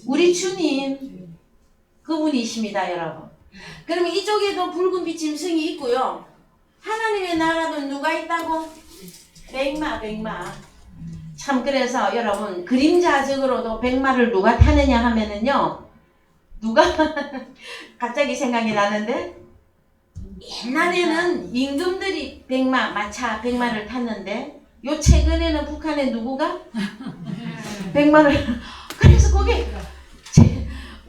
우리 주님, 그분이십니다, 여러분. 그러면 이쪽에도 붉은 빛 짐승이 있고요. 하나님의 나라는 누가 있다고? 백마. 참, 그래서 여러분 그림자적으로도 백마를 누가 타느냐 하면은요, 누가 갑자기 생각이 나는데, 옛날에는 임금들이 백마를 탔는데, 요 최근에는 북한에 누구가 백마를 그래서 그게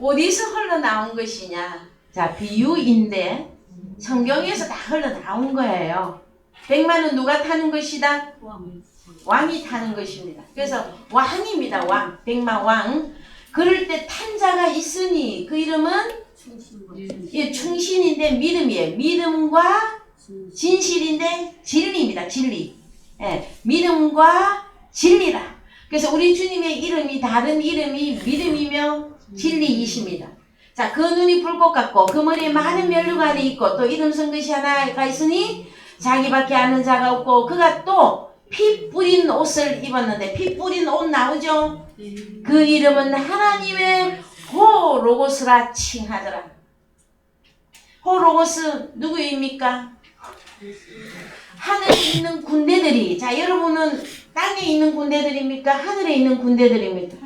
어디서 흘러나온 것이냐? 자, 비유인데 성경에서 다 흘러나온 거예요. 백마는 누가 타는 것이다? 왕이 타는 것입니다. 그래서 왕입니다. 왕. 백마 왕. 그럴 때 탄자가 있으니 그 이름은 충신인데 믿음이에요. 믿음과 진실인데 진리입니다. 진리. 예, 믿음과 진리라. 그래서 우리 주님의 이름이 다른 이름이 믿음이며 진리이십니다. 자, 그 눈이 불꽃 같고 그 머리에 많은 면류관이 있고 또 이름 쓴 것이 하나가 있으니 자기밖에 아는 자가 없고, 그가 또 피 뿌린 옷을 입었는데, 피 뿌린 옷 나오죠? 그 이름은 하나님의 호로고스라 칭하더라. 호로고스 누구입니까? 하늘에 있는 군대들이, 자, 여러분은 땅에 있는 군대들입니까? 하늘에 있는 군대들입니까?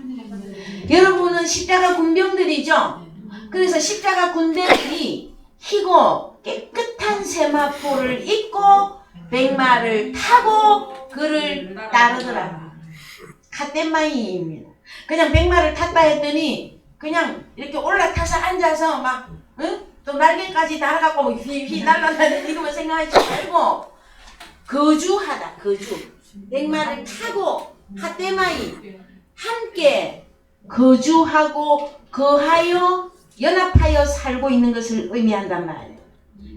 여러분은 십자가 군병들이죠? 그래서 십자가 군대들이 희고 깨끗한 세마포를 입고 백마를 타고 그를 따르더라. 카테마이입니다. 그냥 백마를 탔다 했더니 그냥 이렇게 올라타서 앉아서 막, 응? 또 날개까지 달아갖고 뭐 휘휘 날아다니는 이거만 생각하지 말고 거주하다. 거주. 백마를 타고 카테마이 함께 거주하고 거하여 연합하여 살고 있는 것을 의미한단 말이에요.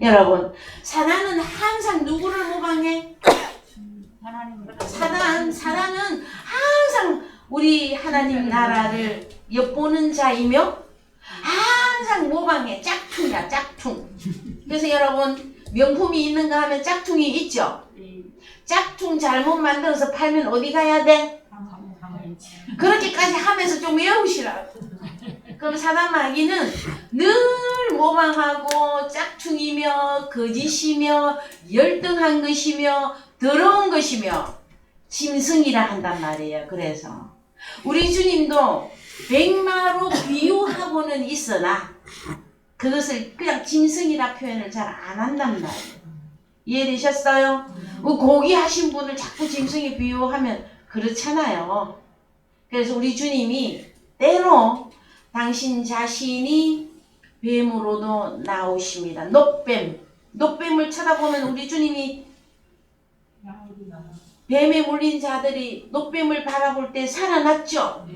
여러분, 사단은 항상 누구를 모방해? 사단은 항상 우리 하나님 나라를 엿보는 자이며 항상 모방해. 짝퉁이야, 짝퉁. 그래서 여러분, 명품이 있는가 하면 짝퉁이 있죠? 짝퉁 잘못 만들어서 팔면 어디 가야 돼? 그렇게까지 하면서 좀 외우시라고. 그럼 사단 마귀는 늘 모방하고 짝퉁이며 거짓이며 열등한 것이며 더러운 것이며 짐승이라 한단 말이에요. 그래서 우리 주님도 백마로 비유하고는 있으나 그것을 그냥 짐승이라 표현을 잘 안 한단 말이에요. 이해되셨어요? 고기 하신 분을 자꾸 짐승에 비유하면 그렇잖아요. 그래서 우리 주님이 때로 당신 자신이 뱀으로도 나오십니다. 노뱀을 쳐다보면 우리 주님이 뱀에 물린 자들이 노뱀을 바라볼 때 살아났죠.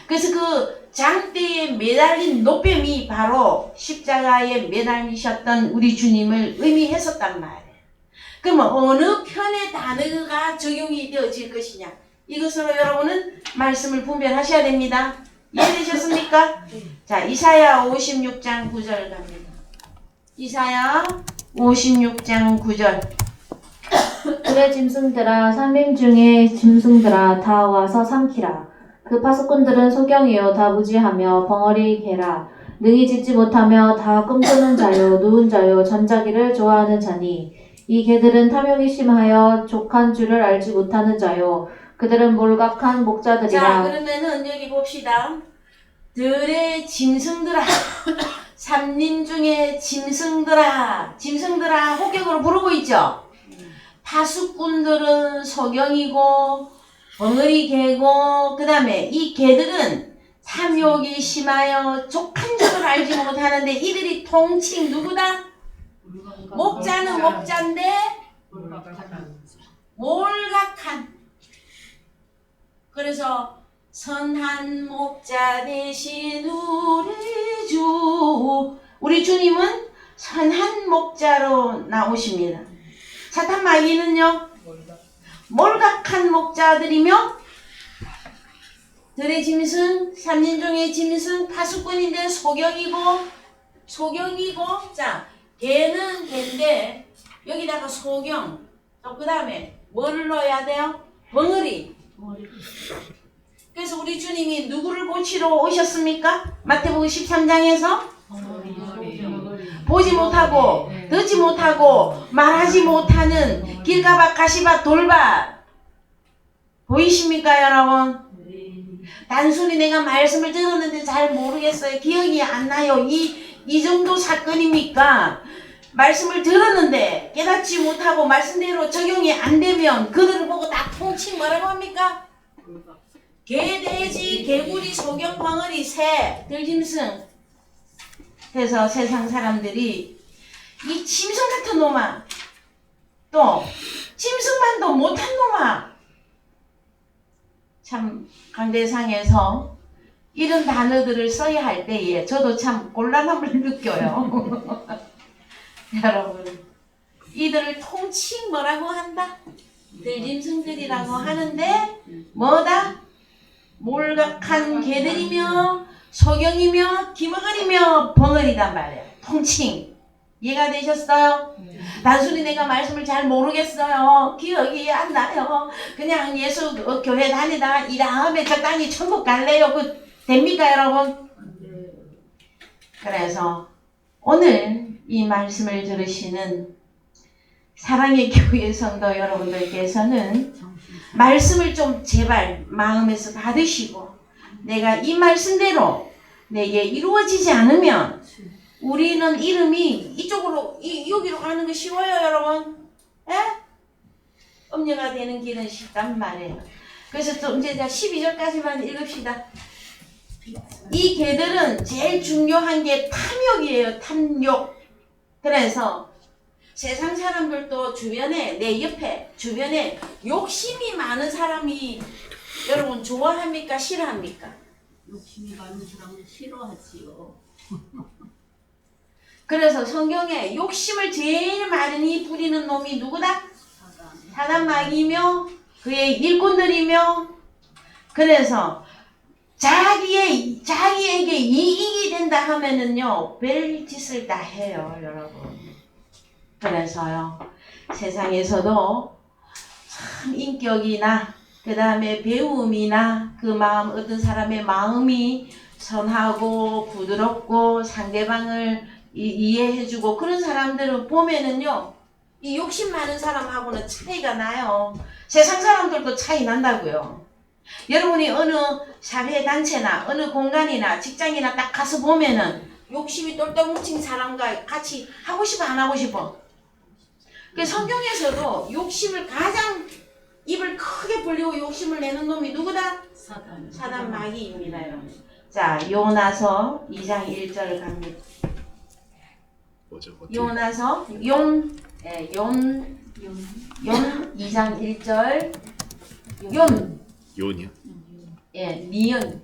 그래서 그 장대에 매달린 노뱀이 바로 십자가에 매달리셨던 우리 주님을 의미했었단 말이에요. 그러면 어느 편의 단어가 적용이 되어질 것이냐, 이것으로 여러분은 말씀을 분별하셔야 됩니다. 이해되셨습니까? 자, 이사야 56장 9절 갑니다. 이사야 56장 9절.
그의 짐승들아, 산림 중의 짐승들아, 다 와서 삼키라. 그 파수꾼들은 소경이요 다 무지하며 벙어리 개라. 능히 짖지 못하며 다 꿈꾸는 자요 누운 자요 잠자기를 좋아하는 자니, 이 개들은 탐욕이 심하여 족한 줄을 알지 못하는 자요 그들은 몰각한 목자들이라.
자, 그러면은 여기 봅시다. 들의 짐승들아, 산림 중에 짐승들아, 짐승들아 호격으로 부르고 있죠. 파수꾼들은 소경이고 벙어리 개고, 그 다음에 이 개들은 탐욕이 심하여 족한 줄을 알지 못하는데 이들이 통칭 누구다? 목자는 목자인데 몰각한. 그래서 선한 목자 대신 우리 주님은 선한 목자로 나오십니다. 사탄 마귀는요 몰각한 목자들이며 들의 짐승, 삼인종의 짐승, 파수꾼인데 소경이고 자 개는 개인데 여기다가 소경 또 그 다음에 뭐를 넣어야 돼요? 벙어리. 그래서 우리 주님이 누구를 고치러 오셨습니까? 마태복음 13장에서 보지 못하고 듣지 못하고 말하지 못하는 길가밭 가시밭 돌밭 보이십니까 여러분? 단순히 내가 말씀을 들었는데 잘 모르겠어요. 기억이 안 나요. 이 정도 사건입니까? 말씀을 들었는데 깨닫지 못하고 말씀대로 적용이 안 되면 그들을 보고 다 통칭 뭐라고 합니까? 개, 돼지, 개구리, 소경, 벙어리, 새, 들짐승 해서 세상 사람들이 이 짐승 같은 놈아 또 짐승만도 못한 놈아 참 강대상에서 이런 단어들을 써야 할 때에 저도 참 곤란함을 느껴요. 여러분 이들을 통칭 뭐라고 한다? 들짐승들이라고 하는데 뭐다? 몰각한 개들이며 소경이며 기머거리며 벙어리단 말이에요. 통칭 이해가 되셨어요? 단순히 내가 말씀을 잘 모르겠어요. 기억이 안 나요. 그냥 예수 교회 다니다가 이 다음에 적당히 천국 갈래요. 그 됩니까 여러분? 그래서 오늘 이 말씀을 들으시는 사랑의 교회 성도 여러분들께서는 말씀을 좀 제발 마음에서 받으시고 내가 이 말씀대로 내게 이루어지지 않으면 우리는 이름이 이쪽으로 여기로 가는 거 쉬워요 여러분. 에? 음녀가 되는 길은 쉽단 말이에요. 그래서 좀 이제 12절까지만 읽읍시다. 이 개들은 제일 중요한 게 탐욕이에요. 탐욕. 그래서 세상 사람들도 주변에 내 옆에 주변에 욕심이 많은 사람이 여러분 좋아합니까? 싫어합니까?
욕심이 많은 사람은 싫어하지요.
그래서 성경에 욕심을 제일 많이 부리는 놈이 누구다? 사단 마귀며 그의 일꾼들이며 그래서 자기에게 이익이 된다 하면은요 별짓을 다 해요 여러분. 그래서요 세상에서도 참 인격이나 그 다음에 배움이나 그 마음 어떤 사람의 마음이 선하고 부드럽고 상대방을 이해해주고 그런 사람들을 보면은요 이 욕심 많은 사람하고는 차이가 나요. 세상 사람들도 차이 난다고요. 여러분이 어느 사회단체나 어느 공간이나 직장이나 딱 가서 보면은 욕심이 똘똘 뭉친 사람과 같이 하고 싶어 안 하고 싶어? 그 성경에서도 욕심을 가장 입을 크게 벌리고 욕심을 내는 놈이 누구다? 사단 마귀입니다 여러분. 자 요나서 2장 1절 갑니다. 요나서 용 2장 1절
요니요?
니은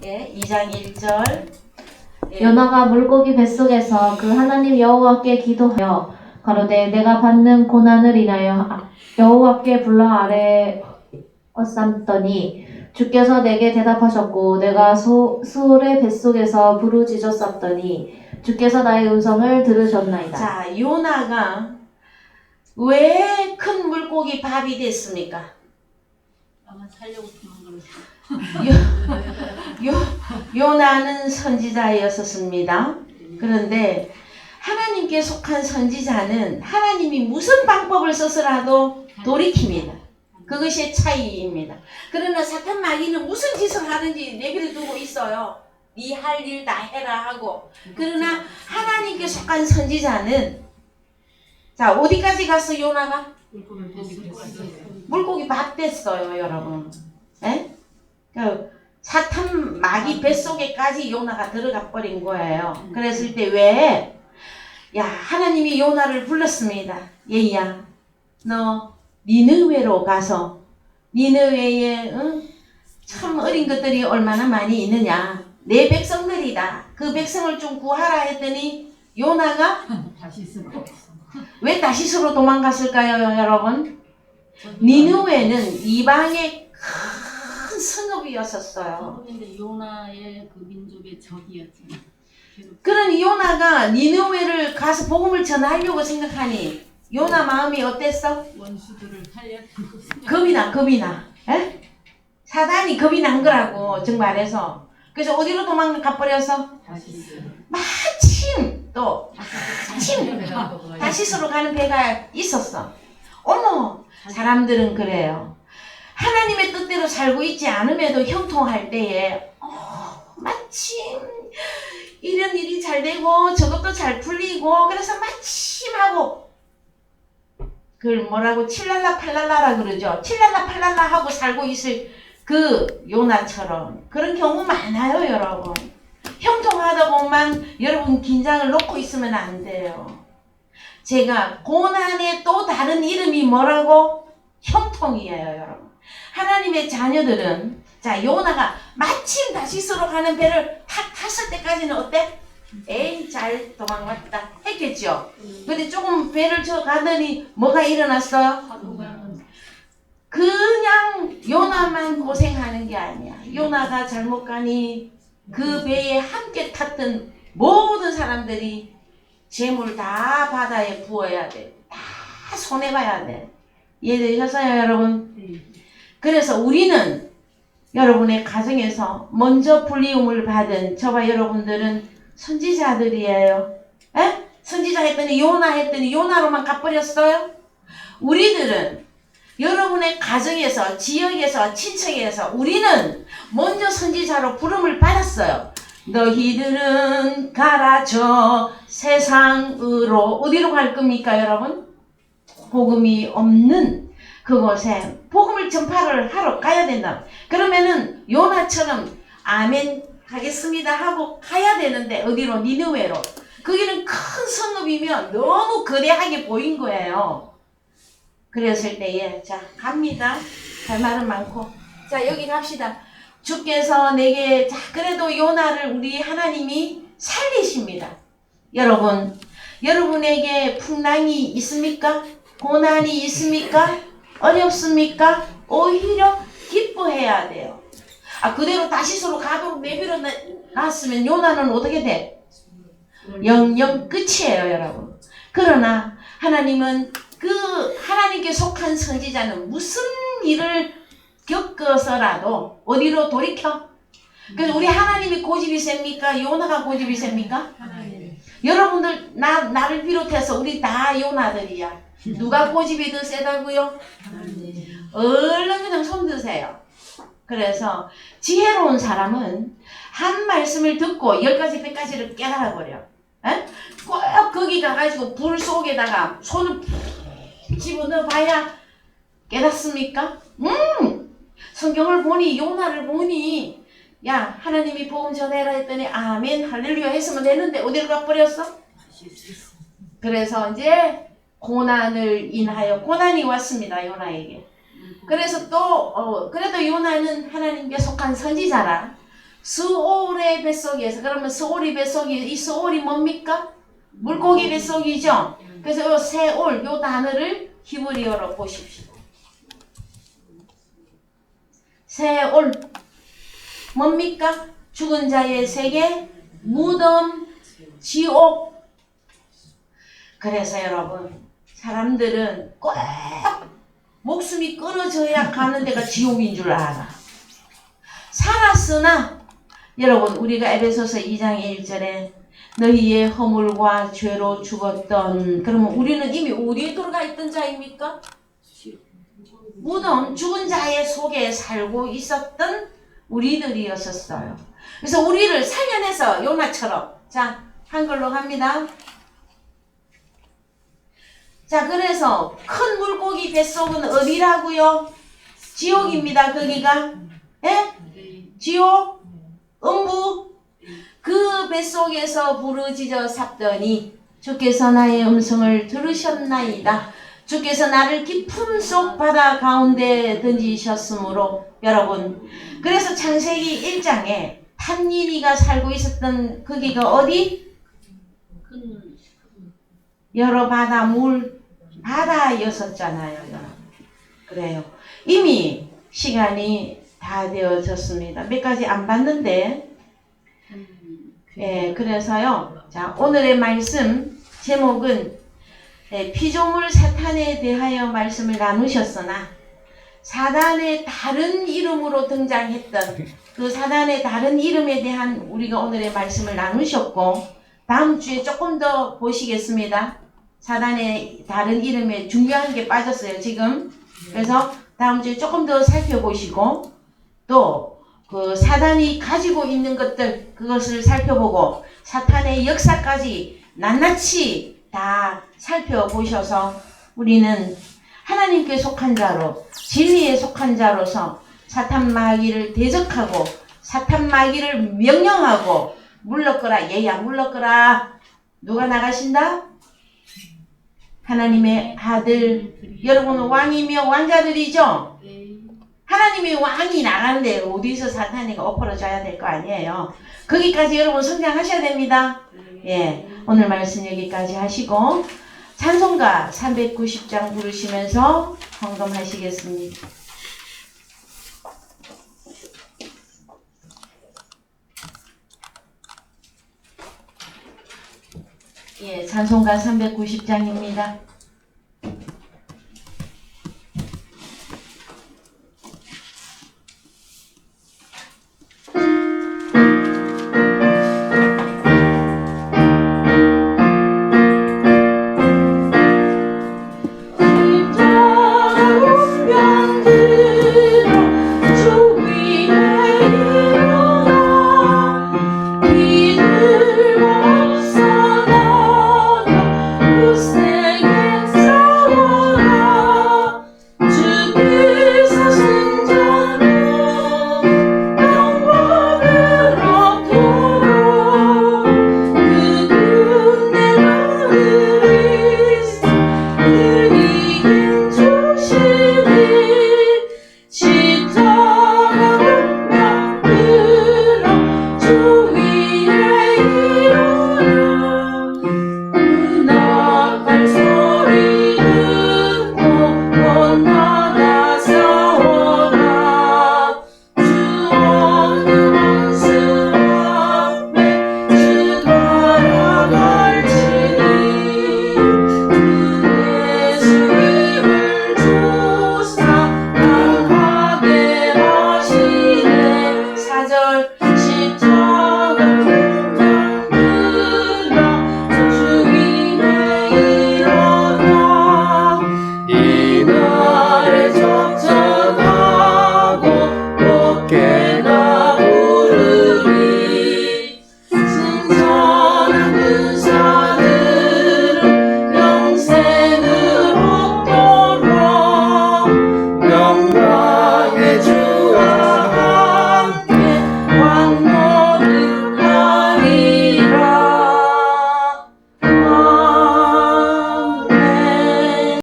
2장 1절
요나가 물고기 뱃속에서 그 하나님 여호와께 기도하여 가로되 내가 받는 고난을 인하여 여호와께 불러 아뢰었삼더니 주께서 내게 대답하셨고 내가 수올의 뱃속에서 부르짖었었더니 주께서 나의 음성을 들으셨나이다.
자 요나가 왜 큰 물고기 밥이 됐습니까?
아마 살려고 도망가는
요나는 선지자였었습니다. 그런데 하나님께 속한 선지자는 하나님이 무슨 방법을 써서라도 돌이킵니다. 그것이 차이입니다. 그러나 사탄 마귀는 무슨 짓을 하는지 내버려 두고 있어요. 네 할 일 다 해라 하고. 그러나 하나님께 속한 선지자는 자 어디까지 갔어 요나가? 물고기 밥 됐어요 여러분. 에? 사탄 마귀 뱃속에까지 요나가 들어가 버린 거예요. 그랬을 때 왜? 야, 하나님이 요나를 불렀습니다. 얘야, 너 니느웨로 가서 니느웨에 참 어린 것들이 얼마나 많이 있느냐. 내 백성들이다. 그 백성을 좀 구하라 했더니 요나가
다시 쓰고.
왜 다시스로 도망갔을까요, 여러분? 니느웨는 이방의 큰 성읍이었었어요.
그런데 요나의 그 민족의 적이었잖아.
그런 요나가 니느웨를 가서 복음을 전하려고 생각하니 요나 마음이 어땠어?
원수들을 살려야 되고.
겁이 나. 에? 사단이 겁이 난 거라고 정말해서. 그래서 어디로 도망가 버려서
다시 쓰.
마침 다시스로 가는 배가 있었어. 어머, 사람들은 그래요. 하나님의 뜻대로 살고 있지 않음에도 형통할 때에 마침 이런 일이 잘 되고 저것도 잘 풀리고 그래서 마침 하고 그걸 뭐라고 칠랄라 팔랄라라 그러죠. 칠랄라 팔랄라 하고 살고 있을 그 요나처럼 그런 경우 많아요, 여러분. 형통하다 보면 여러분 긴장을 놓고 있으면 안 돼요. 제가 고난의 또 다른 이름이 뭐라고? 형통이에요, 여러분. 하나님의 자녀들은 자, 요나가 마침 다시스로 가는 배를 탁 탔을 때까지는 어때? 에이, 잘 도망갔다 했겠죠. 근데 조금 배를 쳐 가더니 뭐가 일어났어요? 그냥 요나만 고생하는 게 아니야. 요나가 잘못 가니 그 배에 함께 탔던 모든 사람들이 재물 다 바다에 부어야 돼. 다 손해봐야 돼. 이해되셨어요, 여러분? 그래서 우리는 여러분의 가정에서 먼저 불리움을 받은 저와 여러분들은 선지자들이에요. 에? 선지자 했더니 요나 했더니 요나로만 가버렸어요? 우리들은 여러분의 가정에서, 지역에서, 친척에서 우리는 먼저 선지자로 부름을 받았어요. 너희들은 가라 저 세상으로. 어디로 갈 겁니까, 여러분? 복음이 없는 그곳에 복음을 전파를 하러 가야 된다. 그러면은 요나처럼 아멘 하겠습니다 하고 가야 되는데 어디로? 니느웨로. 거기는 큰 성읍이면 너무 거대하게 보인 거예요. 그랬을 때에 자, 갑니다. 할 말은 많고. 자, 여기 갑시다. 주께서 내게 자, 그래도 요나를 우리 하나님이 살리십니다. 여러분, 여러분에게 풍랑이 있습니까? 고난이 있습니까? 어렵습니까? 오히려 기뻐해야 돼요. 아, 그대로 다시스로 가도록 내버려 놨으면 요나는 어떻게 돼? 영영 끝이에요, 여러분. 그러나 하나님은 그 하나님께 속한 선지자는 무슨 일을 겪어서라도 어디로 돌이켜? 그래서 우리 하나님이 고집이 셉니까? 요나가 고집이 셉니까? 여러분들 나를 비롯해서 우리 다 요나들이야. 누가 고집이 더 세다고요? 얼른 그냥 손 드세요. 그래서 지혜로운 사람은 한 말씀을 듣고 10가지 100가지를 깨달아 버려. 꼭 거기 가가지고 불 속에다가 손을 집어넣어 봐야 깨닫습니까? 성경을 보니 요나를 보니 야, 하나님이 복음 전해라 했더니 아멘 할렐루야 했으면 되는데 어디로 가버렸어? 그래서 이제 고난을 인하여 고난이 왔습니다, 요나에게. 그래서 또 그래도 요나는 하나님께 속한 선지자라 스올의 뱃속에서. 그러면 스올의 뱃속이, 이 스올이 뭡니까? 물고기 뱃속이죠. 그래서 요 세올, 요 단어를 히브리어로 보십시오. 세올 뭡니까? 죽은 자의 세계, 무덤, 지옥. 그래서 여러분, 사람들은 꼭 목숨이 끊어져야 가는 데가 지옥인 줄 알아. 살았으나 여러분, 우리가 에베소서 2장 1절에 너희의 허물과 죄로 죽었던, 그러면 우리는 이미 어디에 들어가 있던 자입니까? 무덤, 죽은 자의 속에 살고 있었던 우리들이었어요. 그래서 우리를 살려내서 요나처럼, 자, 한글로 합니다. 자, 그래서 큰 물고기 뱃속은 어디라고요? 지옥입니다. 거기가. 예? 지옥, 음부 그 뱃속에서 부르짖어 삽더니 주께서 나의 음성을 들으셨나이다. 주께서 나를 깊은 속 바다 가운데 던지셨으므로 여러분 그래서 창세기 1장에 탐니니가 살고 있었던 거기가 어디?
큰
여러 바다 물 바다였었잖아요. 그래요. 이미 시간이 다 되어졌습니다. 몇 가지 안 봤는데 예, 그래서요. 자, 오늘의 말씀 제목은 피조물 사탄에 대하여 말씀을 나누셨으나 사단의 다른 이름으로 등장했던 그 사단의 다른 이름에 대한 우리가 오늘의 말씀을 나누셨고 다음 주에 조금 더 보시겠습니다. 사단의 다른 이름에 중요한 게 빠졌어요. 지금. 그래서 다음 주에 조금 더 살펴보시고 또 그 사단이 가지고 있는 것들 그것을 살펴보고 사탄의 역사까지 낱낱이 다 살펴보셔서 우리는 하나님께 속한 자로 진리에 속한 자로서 사탄 마귀를 대적하고 사탄 마귀를 명령하고 물러거라 얘야 물러거라 누가 나가신다? 하나님의 아들 여러분은 왕이며 왕자들이죠? 하나님의 왕이 나가는데 어디서 사탄이가 엎어져야 될 거 아니에요. 거기까지 여러분 성장하셔야 됩니다. 예, 오늘 말씀 여기까지 하시고 찬송가 390장 부르시면서 헌금하시겠습니다. 예, 찬송가 390장입니다.